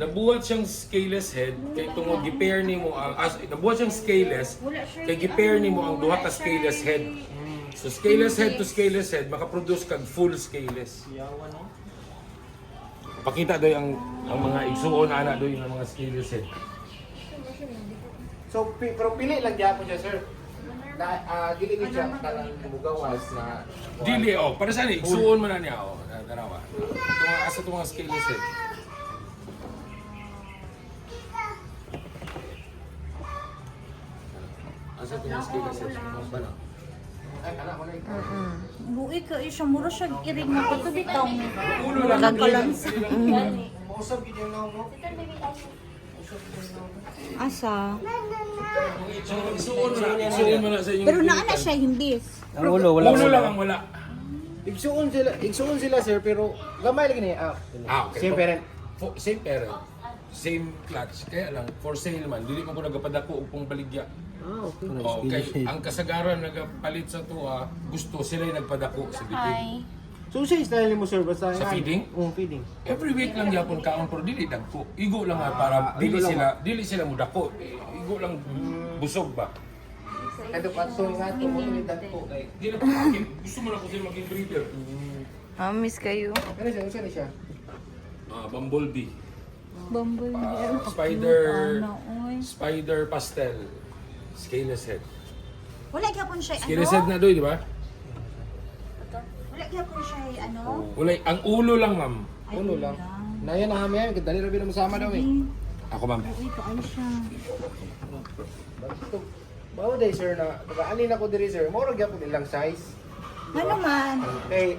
Speaker 4: nabuhat siyang scaleless head, kay tungod gi-pair nimo ang nabuhat siyang scaleless, kay gi-pair nimo ang duha ka scaleless head. So scaleless head to scaleless head, makaproduce kag full scaleless. Pakita doy ang mga igsuon ana doy ng mga scaleless head.
Speaker 5: So pero pili lang gyapon siya sir. Na dili ni siya kanang mugawas na
Speaker 4: Dili para sa ni igsuon man na niya tanawa. Ito asa to mga scaleless head. Asa to mga scaleless head? Mas ba na?
Speaker 5: ay kana mo na.
Speaker 1: Luoy ka siya. Mura siya iring nga. Pato bitang.
Speaker 4: Ulo lang
Speaker 1: Nagkalansa.
Speaker 5: Mausap gid yung nawo mo.
Speaker 1: Asa?
Speaker 4: igsuon man na sa inyong
Speaker 1: Pero naana siya himbis.
Speaker 5: Ang ulo
Speaker 4: Ulo lang ang wala.
Speaker 5: Igsuon sila sir pero gamay lagi ni.
Speaker 4: Okay.
Speaker 5: Same parent.
Speaker 4: Same parent. Same clutch. Kaya lang, for sale man, dili mo ko nagapadako og pong baligya.
Speaker 5: Okay.
Speaker 4: Okay, ang kasagaran nagapalit sa tuwa, gusto sila yung nagpadako sa bitin.
Speaker 2: Hi.
Speaker 5: So sa style mo sir basta
Speaker 4: Sa feeding?
Speaker 5: feeding.
Speaker 4: Every week lang yapon kaon pero dili dagko. Igo lang nga para dili sila mudako. Igo lang busog ba.
Speaker 5: Ito patong nga to mo ni dagko kay.
Speaker 4: Dili pa gusto mo lang ko sila maging breeder.
Speaker 2: Miss kayo.
Speaker 5: Ano siya? Ano siya?
Speaker 4: Bumblebee.
Speaker 1: Bumble.
Speaker 4: Spider pastel. Scaleless head.
Speaker 1: Wala gyapon siya
Speaker 4: Scaleless head
Speaker 1: ano?
Speaker 4: na doy, di ba?
Speaker 1: Wala gyapon siya ano?
Speaker 4: Wala, ang ulo lang, ma'am.
Speaker 5: Ulo lang. Naya na kami yan, dali rabi na masama daw eh.
Speaker 4: Ako, ma'am.
Speaker 1: Uy, kaano siya?
Speaker 5: Bawa day sir na, nag-aanin ako diri sir, mo ra gyapon ilang size.
Speaker 1: Ano man?
Speaker 5: Kay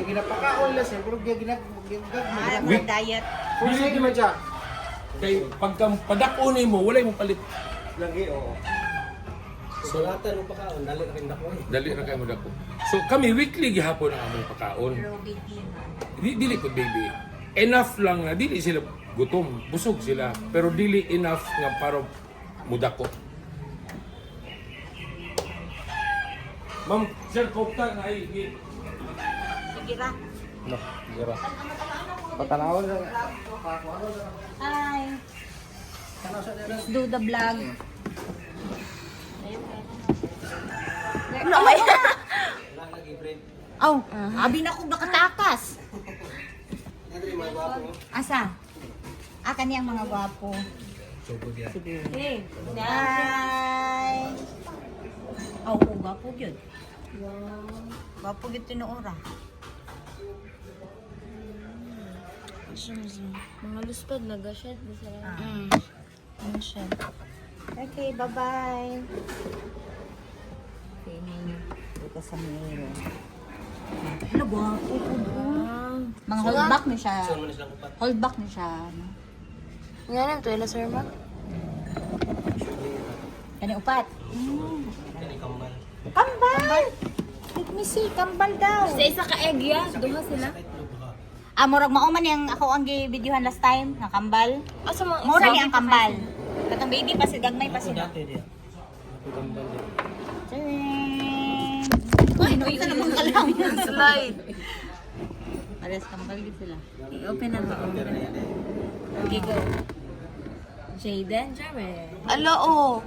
Speaker 5: ginapakaon la sir, pero
Speaker 1: Mga diet.
Speaker 5: Full size man siya.
Speaker 4: Kay pagka padako mo, wala mo palit.
Speaker 5: Lagi oo. So latan mo pakaon, dali rin dako eh.
Speaker 4: Dali ra kayo mo dako. So kami weekly gihapon ang among pakaon.
Speaker 1: Pero baby man.
Speaker 4: Dili po baby. Enough lang na dili sila gutom, busog sila, pero dili enough nga para mudako. Ma'am, sir, kopta na ay
Speaker 1: Sige ra.
Speaker 5: No, gira. Patanawon lang.
Speaker 1: Hi. Let's do the vlog.
Speaker 2: Wala may.
Speaker 1: Oh, abi na kong nakatakas. Asa? Kaniyang mga gwapo. Hey, hi. Oh, gwapo yun. Gwapo yun tinuora.
Speaker 6: Mga luspad, nag-shed na sila.
Speaker 1: Ano siya? Okay, bye-bye. Ito sa mirror. Ano ba? Mga holdback ni siya. Holdback ni siya. Ano?
Speaker 2: Nga na, ito ila sir ma.
Speaker 1: Kani upat. Kambal! Let me see, kambal daw.
Speaker 6: Sa isa ka egg ya, duha sila.
Speaker 1: Murag mauman yung ako ang gi-videohan last time, na kambal.
Speaker 2: Asa mga
Speaker 1: Mura ni ang kambal. Katong baby pa si gagmay pa sila. Uy, ito naman kalang.
Speaker 2: slide.
Speaker 1: Pares kambal din sila.
Speaker 6: I-open na to. Okay, go. Jaden, Jared.
Speaker 2: Ala oh.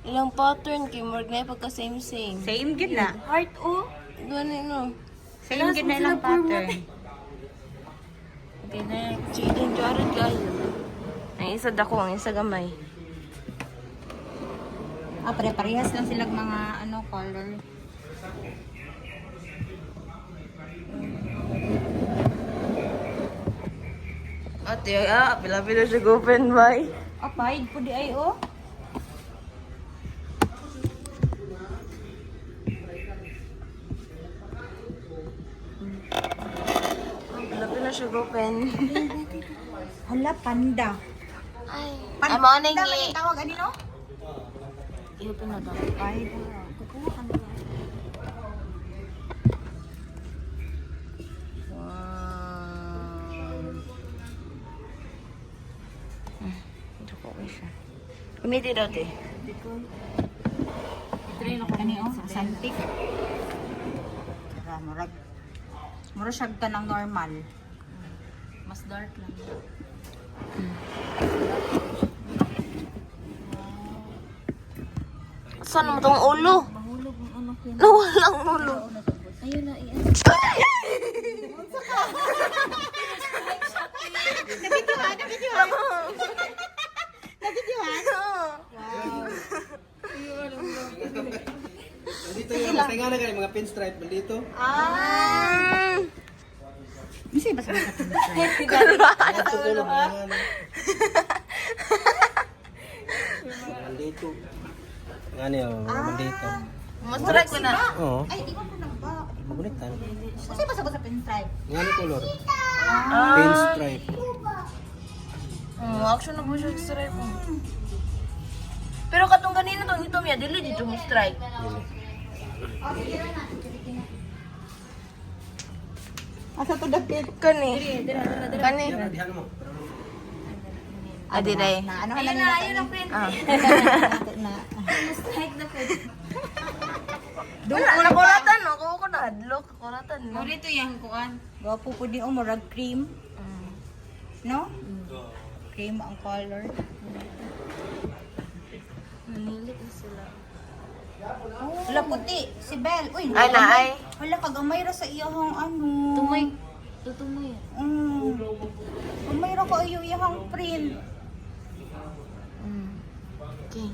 Speaker 2: Ilang pattern kay Morg na pagka same.
Speaker 1: Same gid na.
Speaker 2: Heart oh. Gani no.
Speaker 1: Same gid na ilang pattern.
Speaker 2: Okay, next. Jaden Jared guys. Ang isa dako, ang isa gamay.
Speaker 1: Pare-parehas lang silang mga color.
Speaker 2: Ate, pila-pila siya open by.
Speaker 1: Apay, po di ay oh.
Speaker 2: Pila-pila siya open.
Speaker 1: Hala, panda.
Speaker 2: Ay,
Speaker 1: Panda,
Speaker 2: mo ning
Speaker 1: panda man yung tawag, ano no?
Speaker 2: i-open na daw.
Speaker 1: Ay, kukuha ka na.
Speaker 2: Ito ko siya. Kumiti daw te.
Speaker 1: Kani oh, santik. Murag siya ka ng normal.
Speaker 6: Mas dark lang.
Speaker 2: Saan mo tong ulo?
Speaker 6: Mahulog ang anak yun.
Speaker 2: Nawalang ulo.
Speaker 6: Ayun na, iyan.
Speaker 3: Dito yung mas nga na kayo, mga pinstripe mo dito.
Speaker 1: Kasi basta ka
Speaker 3: Dito. Ano yun, dito.
Speaker 2: Mastrike ko na.
Speaker 3: Oo,
Speaker 1: Ay, di ko na ba?
Speaker 3: magulitan.
Speaker 1: Kasi basta sa pinstripe.
Speaker 3: Nga ni color. Pinstripe.
Speaker 2: Action na po siya strike ko. Pero katong ganina tong ito miya, dili dito mo strike.
Speaker 1: Asa to dapit?
Speaker 2: Kani. Kani.
Speaker 3: Dihan mo.
Speaker 2: Adi day.
Speaker 1: Na ano na
Speaker 6: Ayun ang print.
Speaker 2: Ah.
Speaker 1: na.
Speaker 6: Strike na pwede.
Speaker 2: Wala kuratan no, ko na hadlok, kuratan no.
Speaker 6: Muli ito yung kuan.
Speaker 1: Gwapo po di murag cream. No? Cream ang color.
Speaker 6: Manilit na sila.
Speaker 1: Wala puti, si Belle. Uy,
Speaker 2: Ay na ay.
Speaker 1: wala kagamay ra sa iyahang ano.
Speaker 6: Tumoy. Tutumoy.
Speaker 1: Gamay ra ko iyahang print.
Speaker 2: Okay.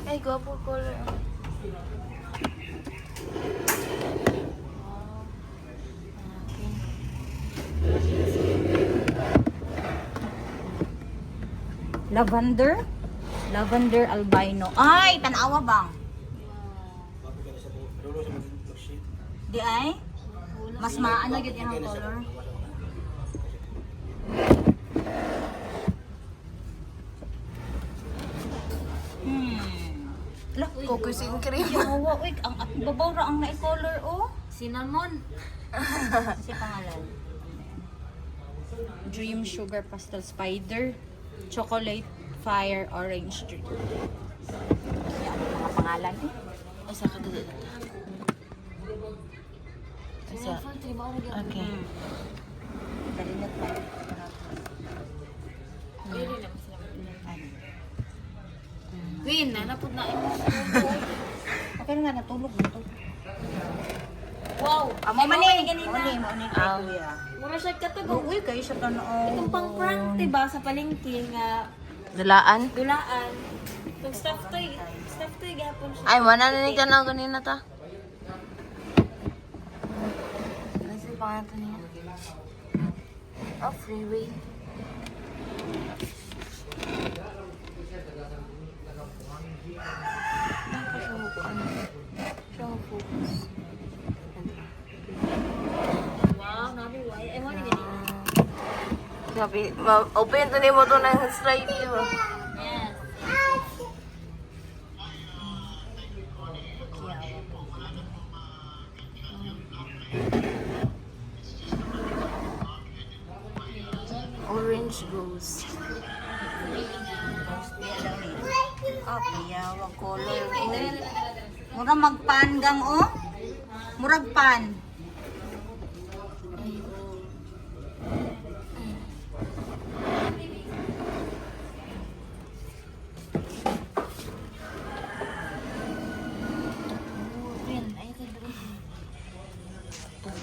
Speaker 2: Ay, gwapo color.
Speaker 1: Lavender? Lavender albino. Ay, tanawa bang? Di ay? Mas maano yun yung color. Lah,
Speaker 2: Cookies and cream.
Speaker 1: yawa, uy, ang babaw ra ang na-color, oh.
Speaker 6: Cinnamon.
Speaker 1: Kasi pangalan. Dream Sugar Pastel Spider. Chocolate Fire Orange Dream. Yan, mga pangalan eh.
Speaker 2: Ay, sa kadali na ta. Isa. Okay.
Speaker 1: Dali na pa.
Speaker 6: Queen, nanapod na imo.
Speaker 1: Okay na nga, natulog na to.
Speaker 6: Wow.
Speaker 1: Amo man eh. Ganina.
Speaker 6: Mura siya katugo.
Speaker 1: Uy, kayo siya tanong.
Speaker 6: Itong pang prank, diba, sa palengke nga
Speaker 2: Dalaan.
Speaker 6: dulaan. Pag stuff toy gahapon siya.
Speaker 2: Ay, wala na ni tanaw ganina ta. Ano sa pangalan niya? Oh, freeway. Open to ni mo to ng straight view.
Speaker 6: Yes.
Speaker 2: Orange rose.
Speaker 1: Okay, wag color. Murag magpan gang oh. Murag pan.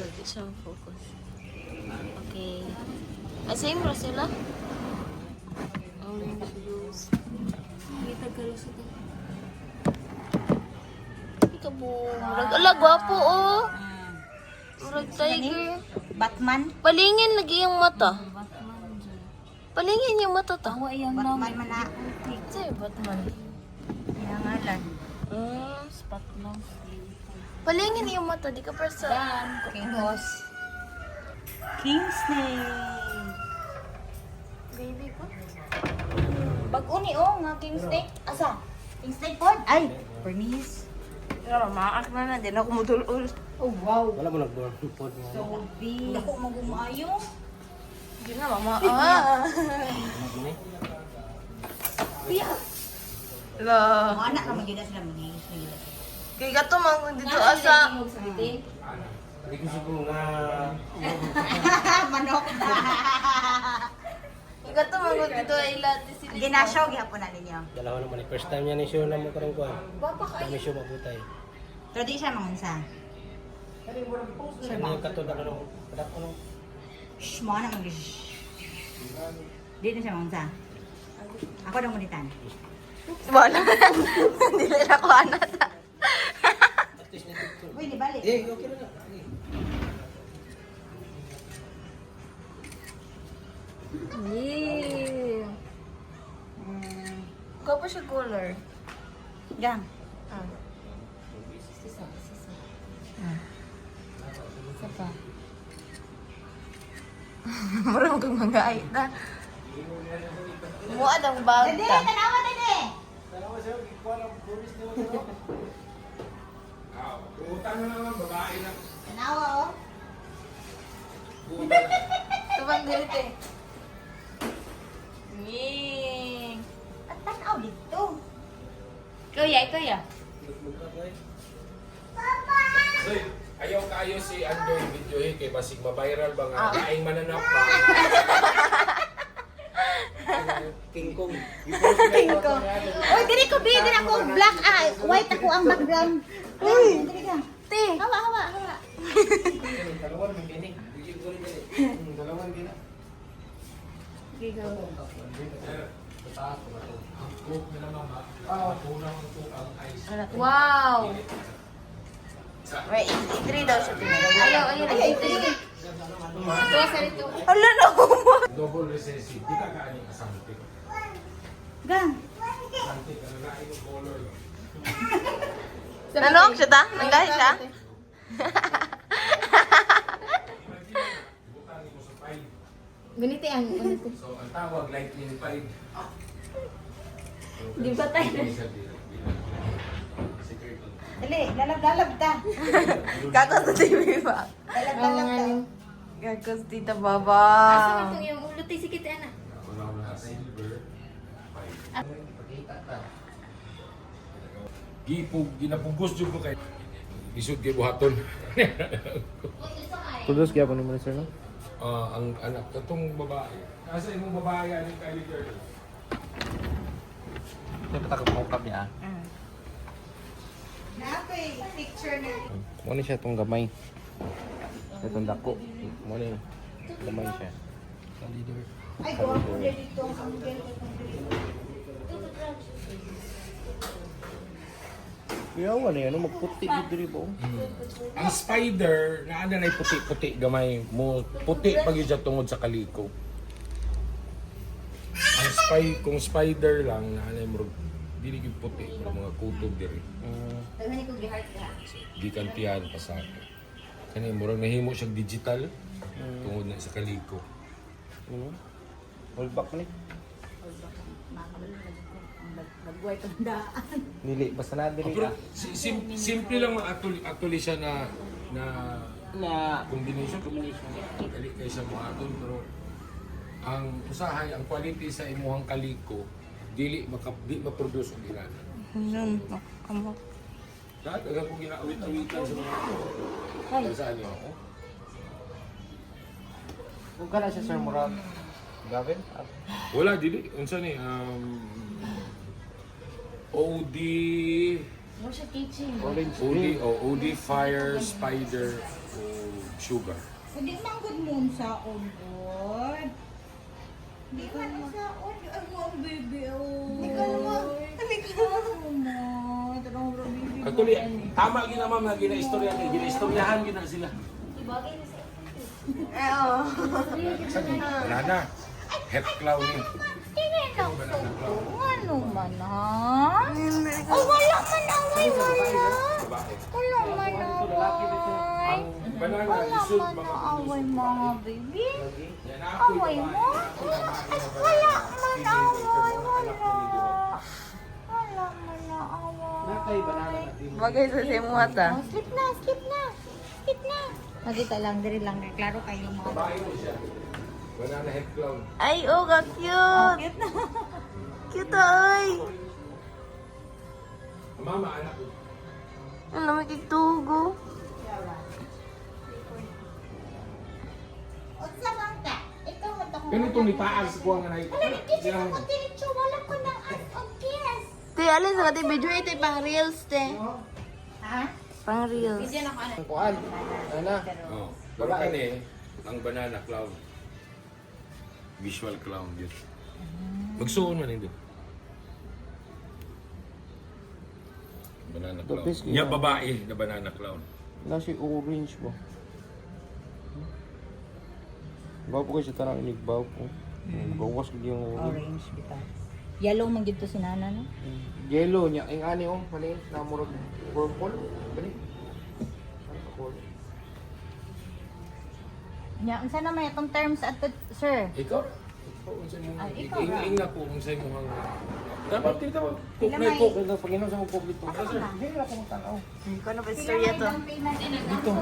Speaker 2: Hindi siya focus. Okay. Ay, same ra sila? Orange rose. Ika po. Murag, ala, gwapo oh. Murag tiger.
Speaker 1: Batman.
Speaker 2: Palingin lagi yung mata. Palingin yung mata ta.
Speaker 1: Batman man na.
Speaker 2: Sa'yo, Batman.
Speaker 1: Yang ngalan.
Speaker 2: Spot lang. Palingin yung mata, di ka persa.
Speaker 1: King Boss. King Snake.
Speaker 2: Baby ko.
Speaker 1: Bag-o ni oh nga King Snake. Asa? King Snake pod? Ay, permis.
Speaker 2: Pero maak na din ako mudulol.
Speaker 1: Oh wow.
Speaker 3: Wala mo nag-door pod mo.
Speaker 1: So big. Ako magumayo.
Speaker 2: Hindi na, mama. La.
Speaker 1: Mga anak naman yun na sila magiging sila.
Speaker 2: Kaya gato mang dito asa.
Speaker 3: Hindi ko siguro nga
Speaker 1: Manok.
Speaker 2: Kaya gato mang dito ay lati sila.
Speaker 1: Ginasyaw gyapon na ninyo.
Speaker 3: dalawa naman first time niya ni show na mo karong kuan. Kami show mabutay.
Speaker 1: Pero di siya mangunsa.
Speaker 3: Ano yung kato na ano? Kadak ano?
Speaker 1: Shh, mga naman gyud. Di na siya mangunsa. Ako daw munitan.
Speaker 2: Wala. Dili na ko anat.
Speaker 1: Uy, di balik.
Speaker 3: Eh, okay na.
Speaker 2: Yeah. Gwapo siya color.
Speaker 1: Gang.
Speaker 2: Marang kang mga aita. Mua ang bag
Speaker 1: Dede,
Speaker 2: ka.
Speaker 1: tanawa dede.
Speaker 4: Utang na naman, babae na.
Speaker 1: Tanawa oh.
Speaker 2: Tubang galit eh. Ying.
Speaker 1: At tanaw dito.
Speaker 6: Kuya.
Speaker 4: Soy, ayaw kaayo si Andoy video kay basig ma-viral ba nga laing mananap ba.
Speaker 3: King Kong.
Speaker 1: Ko. Uy, diri ko bi, diri ako black white ako ang background. Uy, diri ka.
Speaker 2: Te.
Speaker 1: Hawa.
Speaker 3: Dalawan mo gini. Dalawan gina.
Speaker 4: Cook na naman ba? Kulang ang ang ice.
Speaker 2: Wow. Wait, itri daw siya pinag. Ayaw. Hala na
Speaker 4: Double recessive. Di ka kaaning asantik.
Speaker 1: Gang.
Speaker 4: Asantik, ano na yung color.
Speaker 2: Ano? Siya ta? Nanggahi siya?
Speaker 4: Butan mo sa 5.
Speaker 6: Ganito ang
Speaker 4: So, ang tawag, lightning 5.
Speaker 6: Di ba tayo?
Speaker 1: Dali, lalab ta.
Speaker 2: Kakos na TV ba?
Speaker 1: Lalab ta.
Speaker 2: Kakos tita baba.
Speaker 6: Asa itong yung ulo tayo sikit ana.
Speaker 4: Wala mo na silver. 5. Ginapugos dyan ko kay isod kay buhaton.
Speaker 3: Tudos kaya pa naman sir no?
Speaker 4: Ang anak, itong babae. Nasa imong babae, anong Kylie girl?
Speaker 3: Ito patakot mo kap niya.
Speaker 1: Napay picture na.
Speaker 3: Mo ni siya tong gamay. Itong dako. Mo ni gamay siya. Sa leader.
Speaker 1: Ay, go ako dito ang girl.
Speaker 3: Kaya wala yan, magputi dito rin po.
Speaker 4: Ang spider, naanda na puti-puti gamay mo. Puti pag yun siya tungod sa kaliko. Ang kung spider lang, naanda mo dili gyud puti, mga kutob diri.
Speaker 1: Daghan ko gi-heart ka.
Speaker 4: Gikantihan pa sa ato. Kani murag nahimo siya digital tungod na sa kaliko.
Speaker 3: Hold back ni.
Speaker 1: Nagbuhay tandaan.
Speaker 3: Dili basta na dili
Speaker 4: Pero
Speaker 3: ah.
Speaker 4: simple lang man actually siya na
Speaker 3: Na
Speaker 4: combination. Dali kayo sa mga aton pero ang usahay, ang quality sa imuhang kaliko di ma-produce ang ginana.
Speaker 2: Yun, kamok.
Speaker 4: Dahil agad kong ginawit-awitan sa mga ito. Saan niyo ako?
Speaker 3: kung kana siya sir murag gawin.
Speaker 4: Wala, dili. Unsa ni? OD...
Speaker 3: Orange
Speaker 4: OD Fire, Spider, o Sugar.
Speaker 1: Hindi manggod mo sa on. Hindi man sa on. Ay mo ang baby. Hindi ka naman. Hindi ka naman. Tanong mo baby.
Speaker 4: Actually, tama gina ma'am na gina-istorya niya. Gina-istoryahan gina sila. Banana. Head clown ni.
Speaker 1: Ano man ha? Oh, wala man away, wala.
Speaker 4: Babae.
Speaker 1: Wala man away.
Speaker 4: Ang banana,
Speaker 1: Wala
Speaker 4: isod
Speaker 1: man
Speaker 4: mga
Speaker 1: away mga baby.
Speaker 4: Yan ako
Speaker 1: Away
Speaker 4: yung
Speaker 1: mo? Wala man away, wala. Wala man away.
Speaker 3: Nakay banana natin.
Speaker 2: Bagay sa simuhata.
Speaker 1: Oh, skip na, skip na. Skip na. Magita lang, diri lang. Klaro kayo mga
Speaker 4: babae mo siya. Banana head clown.
Speaker 2: Ay, oh, ka cute.
Speaker 1: cute na.
Speaker 2: Cute ay.
Speaker 4: Mama, anak ko.
Speaker 2: Ano, may kiktugo.
Speaker 1: Unsa man ka? Ikaw man ako.
Speaker 4: Ganito ni Taag sa kuha nga na ito.
Speaker 1: Wala kiti ko diretso, wala ko nang as of kiss.
Speaker 2: Te, alin sa kati video ito, pang reels, te.
Speaker 1: Ha?
Speaker 2: Pang reels.
Speaker 3: Ang kuan. Ana.
Speaker 4: Oh, pero kani, ang banana clown. Visual clown yun. Magsuon man ito. Banana clown.
Speaker 3: best
Speaker 4: Nya babae na banana clown.
Speaker 3: Na si orange ba? Bawo po kayo sa tarang inig bawo po. Bawas ko yung
Speaker 1: Orange bitaw. Yellow man gid to si nana no?
Speaker 3: yellow niya. Ang ani oh, mali na murag purple. Dali.
Speaker 1: Nya unsa naman itong terms at sir?
Speaker 4: Ikaw? Ikaw, unsa mo?
Speaker 1: ikaw
Speaker 4: Ing na po kung sa mo hang... Dapat dito mo. Cook
Speaker 1: Sila
Speaker 4: na
Speaker 1: may-
Speaker 4: cook.
Speaker 3: Kung Panginoon sa mga public to.
Speaker 4: Hindi na akong tanaw.
Speaker 2: Kano ba istorya to?
Speaker 3: Dito.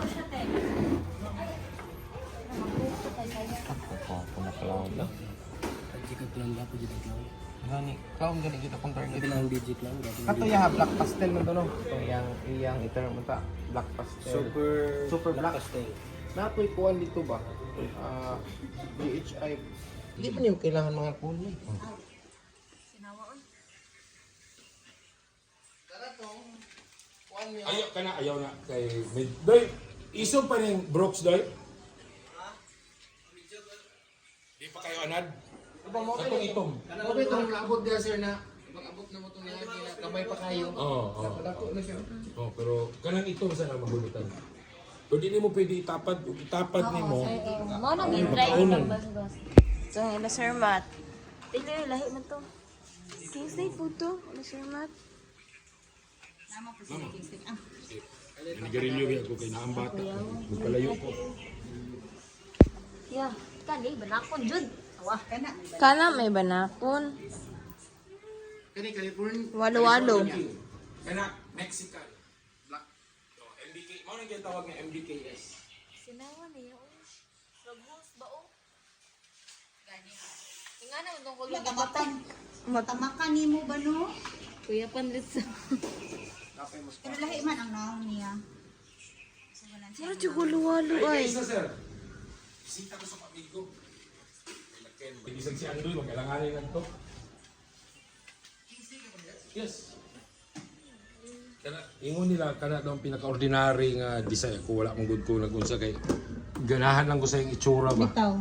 Speaker 3: Ako na clown na. Gani, clown gani kita kung target. Bilang digit lang. Kato ya black pastel man to no. Ito iyang iter mo ta. Black pastel. Super black pastel. Natoy kuan dito ba? DHI. Hindi pa niyo kailangan mga kulay.
Speaker 4: Ayaw ka na, ayaw na. Kay... Doy, isog pa rin Brooks, Doy? Di pa kayo anad? Katong itom.
Speaker 3: Okay, itong abot dia sir na. Pag-abot na mo itong niya, kamay pa kayo.
Speaker 4: Oo, oo.
Speaker 3: Dako na siya.
Speaker 4: Oh, pero kanang itom sana mahulutan. Pero di mo pwede itapad ni mo.
Speaker 1: Mo na gid
Speaker 4: Makaunan.
Speaker 2: So, ila Sir Matt. Pili, lahi man to. Kingsley, puto. Ila Sir Matt.
Speaker 4: Nanigarilyo ako kay naang bata. Magpalayo ko.
Speaker 1: Yeah, kani banakon jud. Wah, kana.
Speaker 2: Kana may banakon.
Speaker 3: Kani California.
Speaker 2: Walo-walo.
Speaker 4: Kana, Mexican. Black. Oh, MBK. Mo nang tawag nga MBKS.
Speaker 2: Sinawa na yun. Ragos ba o? Gani. Nga na, itong kulong
Speaker 1: Matamakan. Matamakan nimo ba no?
Speaker 2: Kuya Panlitsa.
Speaker 1: Pero lahi man ang naon niya.
Speaker 2: Mara siya walo-walo ay.
Speaker 4: Isa, sir. Bisita ko sa pamigo. Isang si Andoy, magkailanganin lang to. Yes. Kana, ingon nila, kana daw ang pinaka-ordinary nga design. Kung wala mong good ko nag-unsa kay ganahan lang ko sa yung itsura ba.
Speaker 1: Bitaw.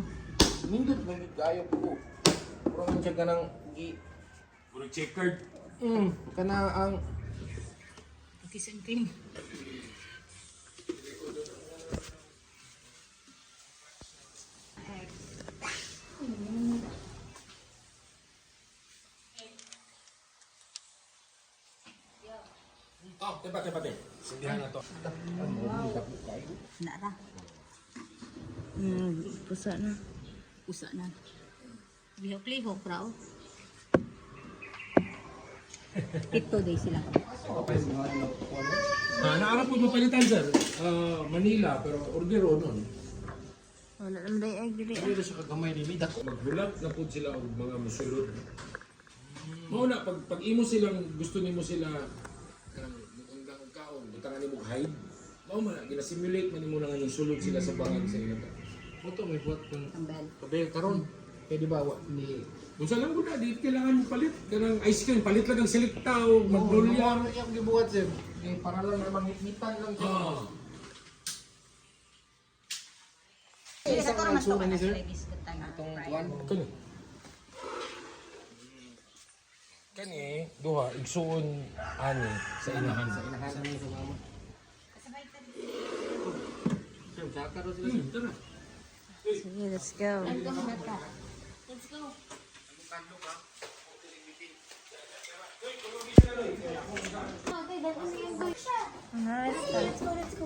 Speaker 3: Mindot kayo po. Puro man siya ganang
Speaker 4: Puro checkered.
Speaker 3: kana ang
Speaker 1: Cookies and cream.
Speaker 4: Oh, tepat. Sindihan na to.
Speaker 1: Na ra.
Speaker 2: Pusa na.
Speaker 1: Usa na. Lihok-lihok raw. Ito day sila.
Speaker 4: Naarap po mapalitan sir. Manila, pero ordero nun.
Speaker 2: Wala naman day egg dili.
Speaker 3: Dito sa kagamay ni Mida.
Speaker 4: Magbulat na po sila og mga musulod. Mauna, pag imo silang, gusto nimo sila ang kaon, butangan nimo hide. Mao man, gina-simulate man nimo nga sulod sila sa bangag sa ila.
Speaker 3: Ito may buhat ng kabel karon. Kaya di ba ni
Speaker 4: Kung sa lang guna, di kailangan mo palit. Kanang ice cream, palit lang ang selecta o magdulya.
Speaker 3: Ano yung gibuhat sir? Para lang na manghitan lang siya. Isa ka nagsura ni sir? Itong tuwan.
Speaker 4: Kani, duha, igsuon ani sa inahan.
Speaker 3: Sa inahan sa mga mama. Sir, saka ro sila.
Speaker 4: Tara.
Speaker 2: Sige, let's go.
Speaker 6: Let's go.
Speaker 2: Nice.
Speaker 6: Let's go, let's go.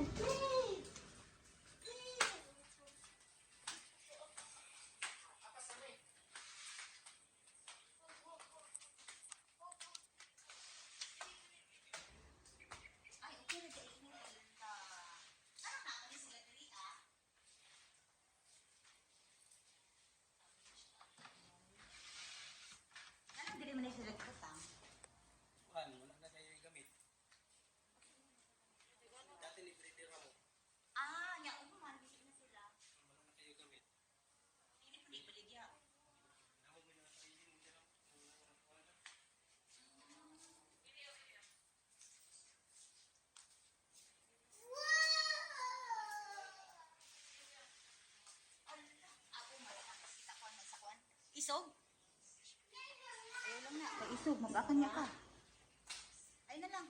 Speaker 1: Isog? Ayaw lang na. Kay isog, mag-akan niya ka. Ay na lang.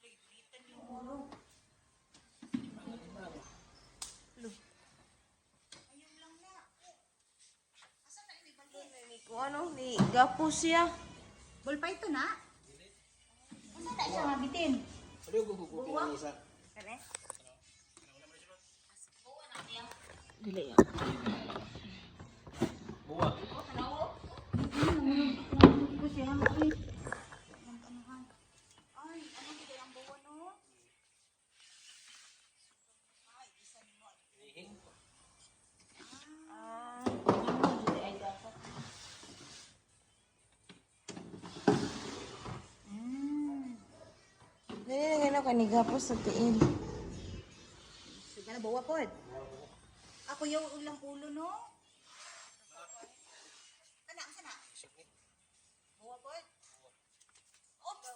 Speaker 1: Libritan yung ulo. Ayaw lang na. Asan na ini balhin?
Speaker 2: Kung ano, ni gapo siya.
Speaker 1: Ball pa ito na? Asan na siya mabitin?
Speaker 3: Ano yung gugugutin ng isa?
Speaker 1: Kane?
Speaker 2: Dili ya.
Speaker 3: Buwa.
Speaker 1: Ito siya. Ay, ano kita ang bawa no? Ay, isa mo.
Speaker 2: Dili na gano'n kanigapo sa tiil.
Speaker 1: Sige na, bawa po. Ako yung ulang ulo, no? Kana, sana? Bawa po. Oops!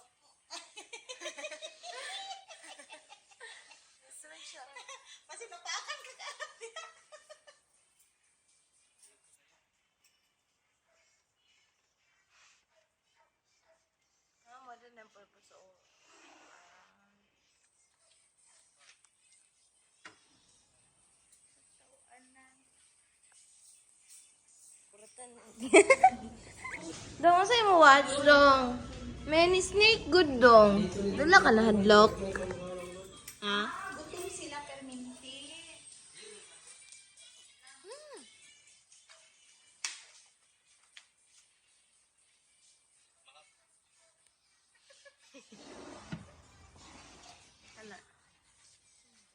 Speaker 1: Kasi napakan ka ka.
Speaker 2: Mo din ang purpose o. Dong, sa'yo mo watch dong. Many snake good dong. Dala ka na hadlock. Ha?
Speaker 1: Gutom sila, perminti.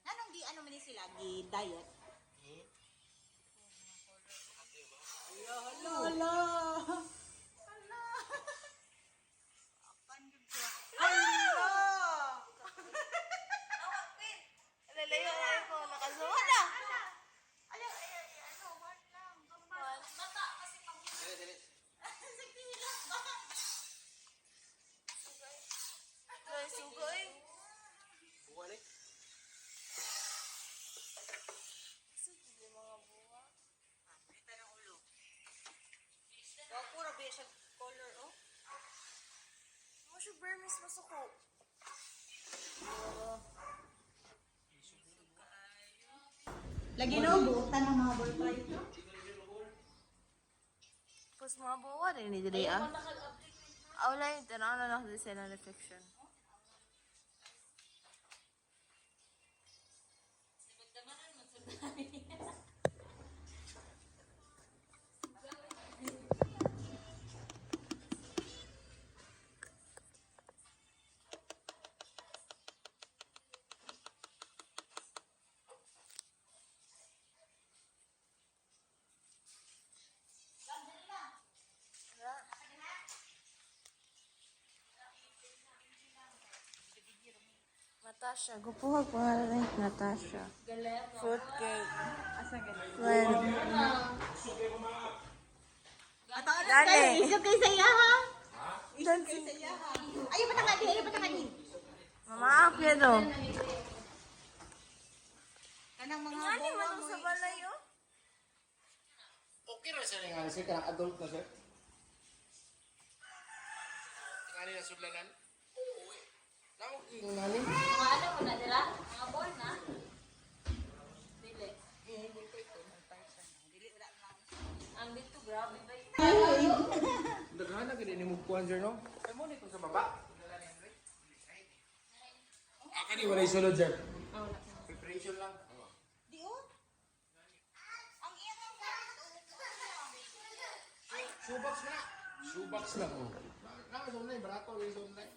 Speaker 1: Anong di, ano man sila, di-diet? Hala, hala. Hala. Apan yun siya. Hala.
Speaker 2: Lalayo na ko. Nakasuha na.
Speaker 1: Ano, ano, one lang. Mata kasi pang... Sige lang ba?
Speaker 2: Ay, sugoy.
Speaker 3: Buwa ni.
Speaker 2: Sige, mga buwa.
Speaker 1: Kita ng ulo. Wag ko rabi siya color, oh.
Speaker 2: Mo siya Burmese masuko.
Speaker 1: Lagi no, buutan ng mga ball pa ito.
Speaker 2: Tapos mga buwa rin ni Dili ah. Wala yun. Tanaw na lang sila na fiction. Natasha. Gupuhag pangalan ni Natasha. Fruit cake. Well. Dali.
Speaker 1: Isog kay saya ha.
Speaker 2: Dali.
Speaker 1: Ayaw pa tangani, ayaw pa tangani.
Speaker 2: Mama, apya do.
Speaker 1: Kanang mga
Speaker 2: Ngani man sa balay oh.
Speaker 5: Okay ra sir nga sir kanang adult na sir. Tingali na sudlanan. Oo. Namo tingali.
Speaker 6: Mga ano mo na nila? Mga ball na? Dili. Ang dito, grabe ba yun?
Speaker 5: Daghan na gid ni mo kuan sir no. Ay mo ni kung sa baba.
Speaker 4: Kani wala isulod sir.
Speaker 5: Preparation lang.
Speaker 1: Di o. Ang iyang
Speaker 5: Shoebox na. Shoebox lang. Oh. Na online barato rin online.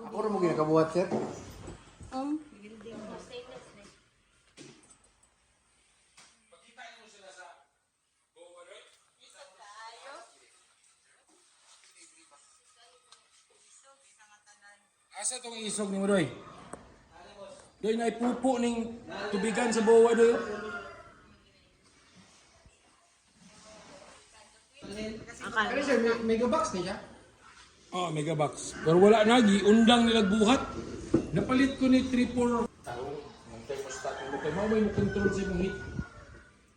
Speaker 5: Ako rin mo ginakabuhat, sir.
Speaker 4: Asa tong isog ni mo doy? Doy na ipupo ning tubigan sa bawa doy.
Speaker 5: Ano sir, mega box niya?
Speaker 4: Ah, mega box. Pero wala na giundang nila buhat. Napalit ko ni 3-4 tao. Ang thermostat mo kay mao may mo control sa imong heat.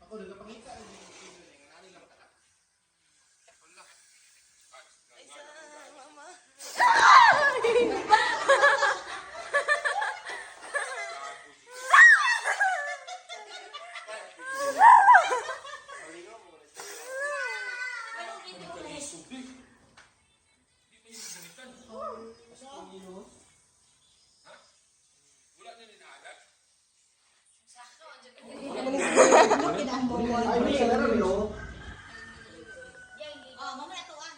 Speaker 5: Ako nagpakita. Ay, siya na rin, oh.
Speaker 1: Oh, mamaya to ah.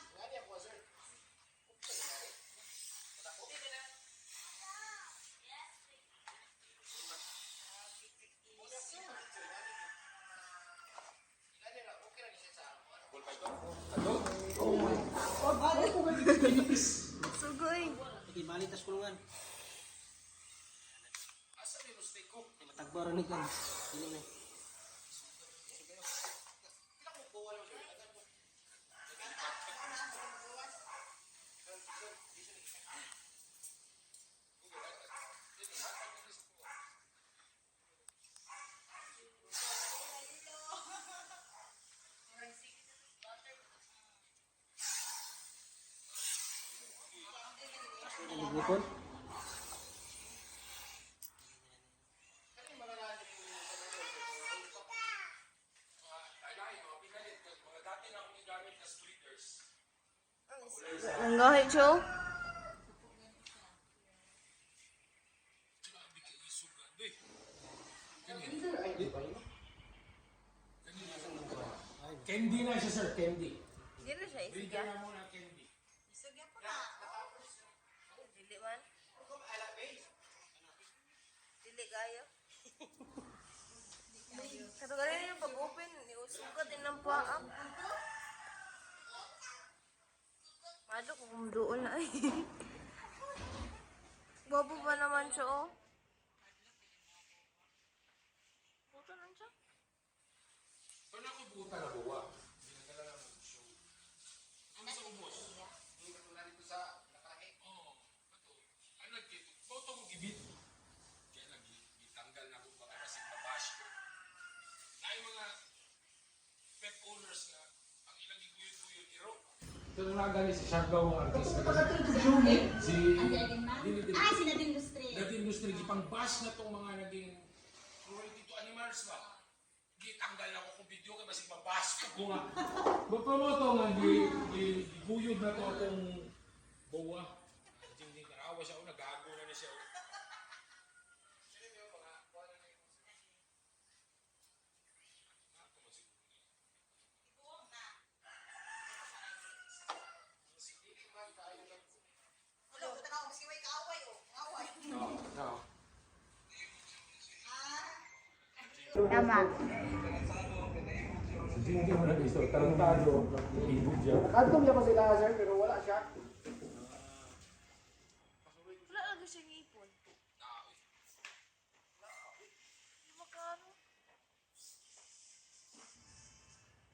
Speaker 2: Sugoy.
Speaker 7: Ibalitas kulungan. Matagbaran ni kan. Dili na. Lipon.
Speaker 2: Ang gahit siya.
Speaker 4: Candy na siya sir, candy.
Speaker 2: Hindi na siya isig
Speaker 4: Bigyan na muna candy.
Speaker 1: Isugya pa na.
Speaker 2: Dili man. Dili kayo. Kato ganun yung pag-open, iusugat din ng paa. Mado ko kung doon na ay. Gwapo ba naman siya oh? Puto lang siya.
Speaker 4: Paano ako buta na bawa? Hindi na kailangan mag-show. Ano sa ubos? Oo. Ito. Ano nagkito? Boto mo gibit. Kaya nagitanggal na ako baka kasi mabash ko. Na yung mga pet owners nga, ang ilang iguyod-guyod iro. Ito na nga galing si Siargao ang artist. Si...
Speaker 1: Ay, sila din industry.
Speaker 4: Dati industry, gipang bash na tong mga naging cruelty to animals ba? Gitanggal ako kung video kay basig mabash ko nga. Magpromoto nga, giguyod na to atong bawa. Hindi karawa siya, nagago na siya.
Speaker 1: Wala, buta na ako. Maski may kaaway oh. Kaaway.
Speaker 4: No.
Speaker 1: Tama.
Speaker 4: Hindi mo na Isang tarantado, ibig siya.
Speaker 3: Nakadtom niya pa sila, sir, pero wala siya.
Speaker 2: Wala lagi siya ngipon. Makano?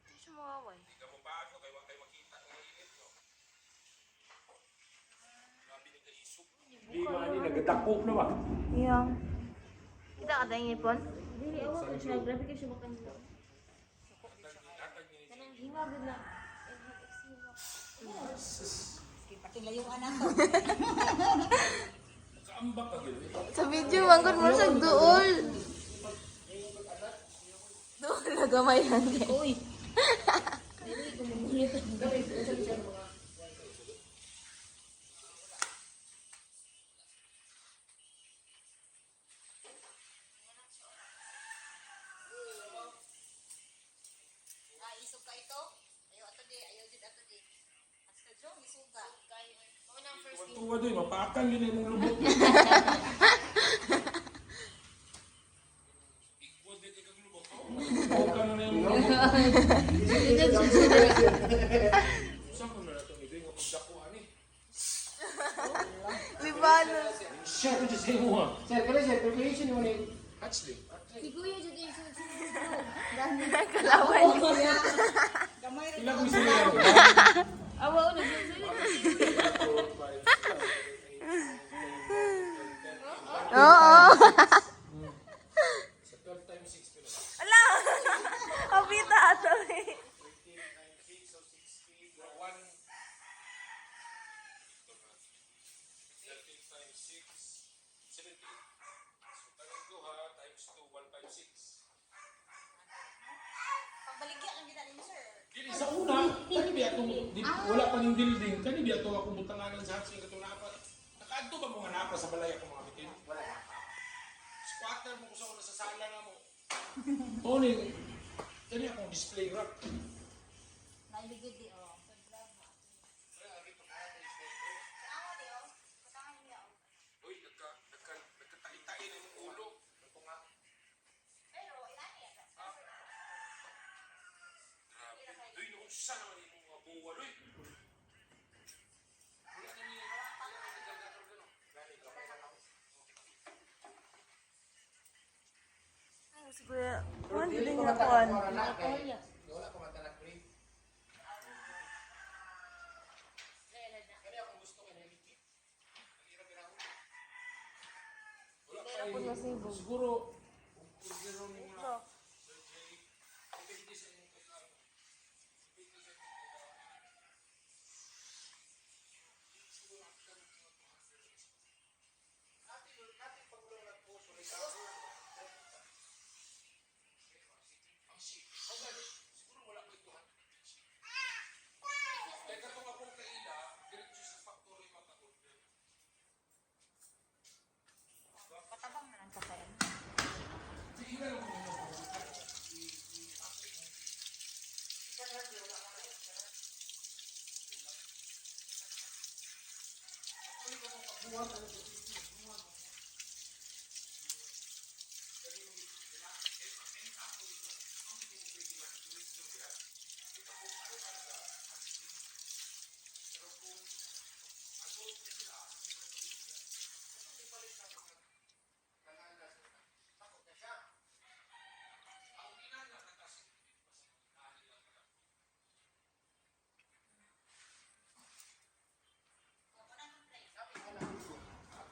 Speaker 2: Hindi siya mawaway.
Speaker 4: Hindi ka mo bago, kaya huwag kayo makita ng init, no? Grabe ni kaisok. Di ba, hindi nagdako na ba?
Speaker 2: Yeah. Kita ka tayong ngipon?
Speaker 6: Dili awa ko siya, grabe kayo siya makan. Kanang himagod na.
Speaker 1: Pati layong anak ko.
Speaker 4: Kaambak ka gano'n.
Speaker 2: Sa video, mangkot mo sa duol. Duol na gamay lang din.
Speaker 6: Uy. Dili ko mumulit.
Speaker 1: Isog ka ito? Ayaw ato di, ayaw jud ato di. Hasta jong isog ka.
Speaker 4: Tuwa doon, mapakan yun yung lubot. Igwad din kang lubot. Mapakan na yung lubot. Saan ko na ito? Ito yung pagdakuan eh.
Speaker 2: Libanos.
Speaker 4: Siya ko dyan sa imo ha.
Speaker 3: Sir, kaya sir, preparation mo ni...
Speaker 4: Hatchling.
Speaker 6: Si Kuya dyan yung sunod-sunod.
Speaker 2: Kalaway.
Speaker 1: Gamay rin
Speaker 4: Ilang ko sila yan.
Speaker 6: Awa ko nagsunod.
Speaker 2: Oo.
Speaker 4: Sa 12 times 6 pero.
Speaker 2: Ala! Kapita ato eh.
Speaker 4: 13 times 6, 17. So, tanong ko ha, times 2, 156.
Speaker 1: Pagbaligya lang kita din, sir.
Speaker 4: Dili sa una, kani biya to, wala pa ning building, kani biya to ako butanganan sa hatsing katong napa. Nakaadto ba mga napa sa balay ako mga bitin? Wala na. Squatter mo ko sa una sa sala na mo. Tony, kani akong display rack.
Speaker 6: Nailigid di oh.
Speaker 4: Uy, nagkatali-tali na yung ulo. Ito nga. Grabe. Uy, naunsa naman yung mga buwan, uy. Wala na niya. Wala na nagkagator gano'n. Gani, kapay na ako.
Speaker 2: Ay, si Kuya. Kuhan, hindi niya kuhan.
Speaker 3: Wala ko matanak pre. Kaya kung gusto ko na ligit.
Speaker 4: Wala pa siguro, kung zero ni mga surgery, depende sa inyong kailangan. Depende sa inyong kailangan. Natin paglulat po, sorry ka. Ang shit. Siguro wala ko ito. Kaya katong akong kaila, diretso sa factory maka-order.
Speaker 1: Patabang na lang sa kaya.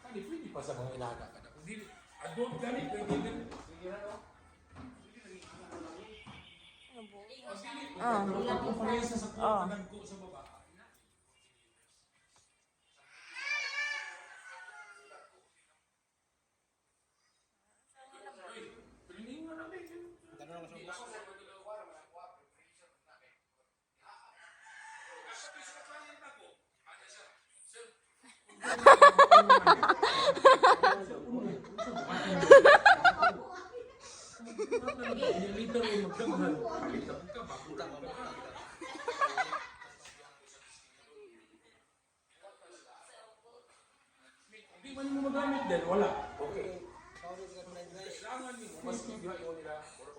Speaker 4: Kani pwede pa sa mga ilaga ka na. Kung di, adult gani, pwede din.
Speaker 2: Ah.
Speaker 4: Kung parehas sa kuha, nagko sa baba. Pilihin nga namin. Liter yung magdaghan. Liter ka, bakuta ka ba? Hindi man mo magamit din, wala. Okay. Kailangan mo, mas bigla yun nila.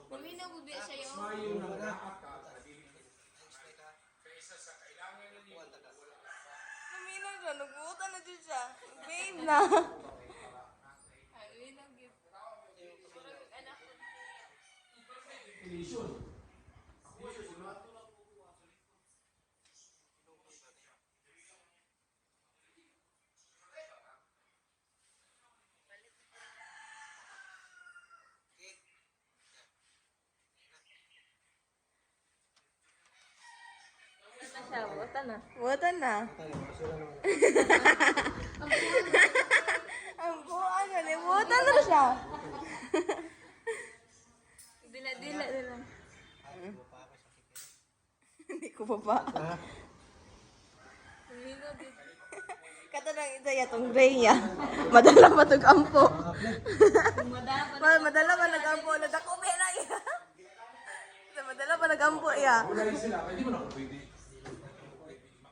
Speaker 6: Luminaw ko biya sa'yo.
Speaker 4: Mayo na nakaka, nabili ka.
Speaker 2: na, nagutan na dyan siya. Babe na. Buatan na. Ang buwan na, limutan na siya. Dila. Hindi ko pa. Kato lang isa yatong Rhea. Madala matag-ampo. Madala pa nag-ampo. Nadako na iya. Madala pa nag-ampo iya.
Speaker 4: Wala rin sila, hindi mo na ako pwede.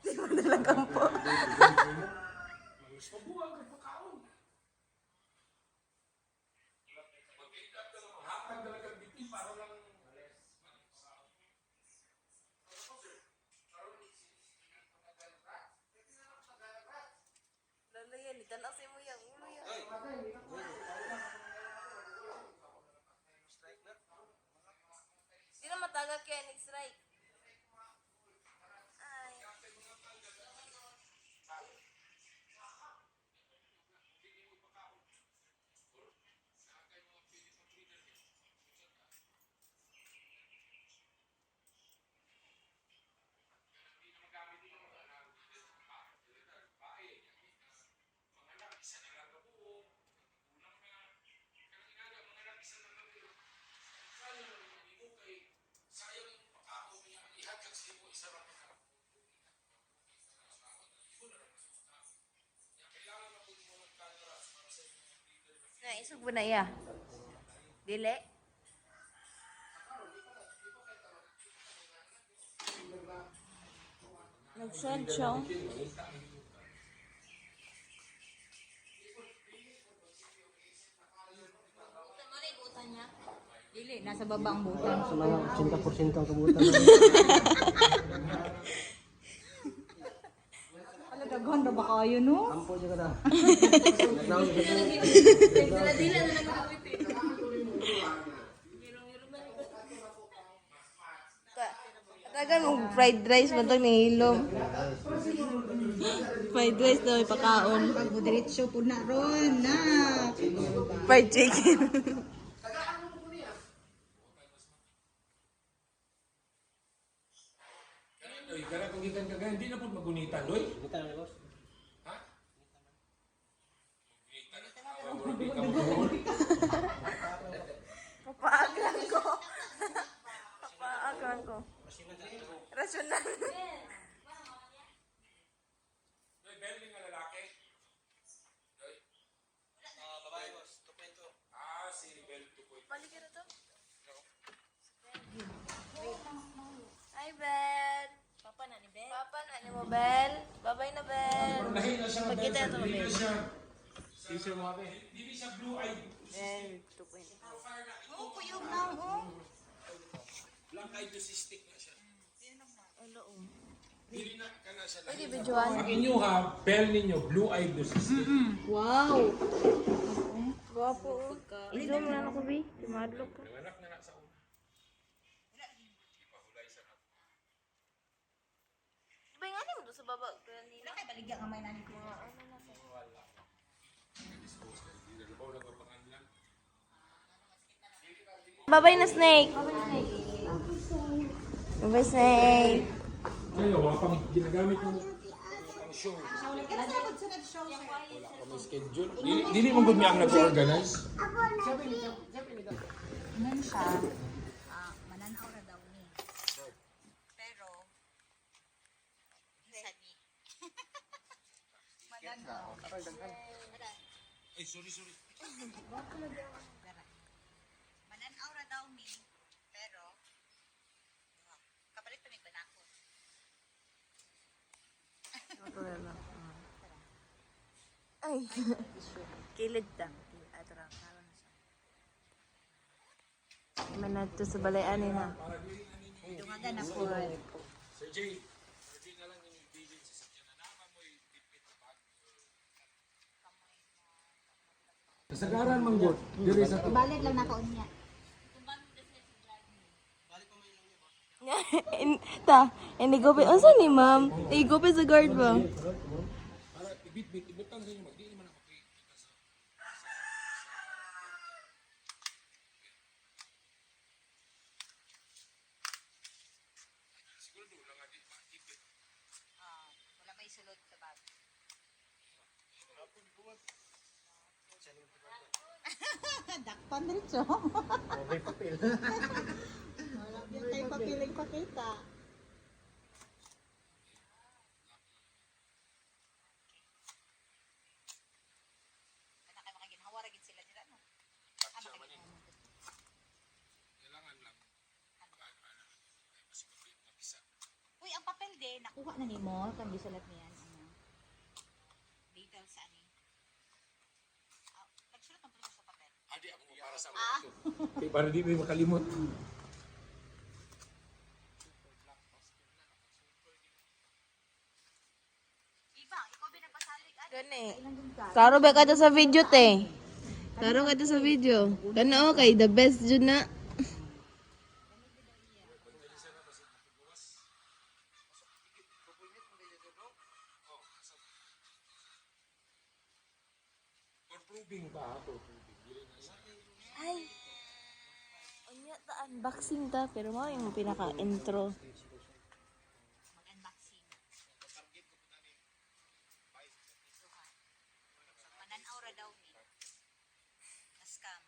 Speaker 2: Di mo nalagampo.
Speaker 4: Mabuhay ka pa kaon. Hatag talaga biti para lang
Speaker 2: Lalo yan, itanasin mo yan. Ulo yan. Di na matagal kaya nag-strike. Ay. Na, isog mo na iya. Dili. Nag-send siya.
Speaker 1: Dili, nasa baba ang butan.
Speaker 7: Sa mga 80% ang kabutan.
Speaker 1: Ala, daghan na ba kayo, no?
Speaker 7: Ampo dyan ka na.
Speaker 2: Katagan mong fried rice man itong nahilom. Fried rice daw may pakaon.
Speaker 1: Pag diretso po na ron, na.
Speaker 2: Fried chicken.
Speaker 4: Oy, kana kung gikan ka hindi na pud magunitan, doy.
Speaker 7: Kita na, boss.
Speaker 4: Ha? Gunitan.
Speaker 2: Papaagan ko. Papaagan ko. Rasyonal.
Speaker 4: Doy, belly nga lalaki. Doy.
Speaker 7: Babae, boss. 2.2.
Speaker 4: Ah, si Bel 2.0.
Speaker 2: Balik ka na to. Hi, Bel.
Speaker 6: Papa na ni Ben.
Speaker 2: Papa na ni mo, Bel. Bye-bye na, Bel.
Speaker 4: Lahi na siya.
Speaker 2: Pagkita ito,
Speaker 4: Dili na
Speaker 2: Bel.
Speaker 4: siya. Teacher mo kami. Dili siya blue-eyed.
Speaker 2: Bel, 2.0.
Speaker 1: Oh, kuyog na, oh.
Speaker 4: Black-eyed to cystic na siya. Dili na kana siya.
Speaker 2: Pwede videoan.
Speaker 4: Ang inyo ha, bell ninyo, blue-eyed to cystic.
Speaker 1: Wow.
Speaker 2: Gwapo, oh. I-zoom na ako, Bi. Tumadlok ka.
Speaker 4: Nanganak na na sa una.
Speaker 2: Diba yung ano mo doon sa baba? Kanina?
Speaker 1: Ay, baligya nga may nani ko.
Speaker 2: Bye-bye na, Snake. Bye-bye, Snake.
Speaker 4: Kaya wala pang ginagamit mo pang show.
Speaker 1: Kinasabot sa nag-show, sir.
Speaker 4: Wala pang schedule. Dili mo gud niya ang nag-organize.
Speaker 1: Ganun siya. Mananaw na daw ni. Pero, isa ni. Mananaw.
Speaker 4: Ay, sorry.
Speaker 1: Mananaw na daw ni. Pero, kapalit pa may banako.
Speaker 2: Ay. Kilid ta. Atrang. Manadto sa balayan ni na.
Speaker 1: Dungagan na po.
Speaker 4: Sir Jay, na lang yung bilin sa sakyan na naman mo yung dipit na bag. Kasagaran man gud. Diri sa to.
Speaker 1: Balik lang nakaon niya.
Speaker 2: Ta, ini gope. Unsa ni ma'am? Gope sa guard ba?
Speaker 4: Para ibit-bit ibutang sa inyo mag di man ako kay.
Speaker 1: Wala may sulod sa bag. Dakpan diretso.
Speaker 3: May papel.
Speaker 1: Wala din tayo papiling pakita. Kana kay makaginhawa ra gid sila dira no.
Speaker 4: Kailangan lang.
Speaker 1: Uy, ang papel din nakuha na nimo kan gisulat niyan ano. Details sa ani. Nagsulat ang sa papel.
Speaker 4: Adi ako para sa mga. Kay para di may makalimot.
Speaker 1: Iba, ikaw binagpasalig ani.
Speaker 2: Gani. Klaro ba ka sa video, te? Klaro ka sa video. Kana kay the best jud na.
Speaker 4: For proving ba?
Speaker 2: Ay. Unya ta unboxing ta pero mo yung pinaka-intro.
Speaker 1: Mag-unboxing. Manan-aura daw ni. Na-scam.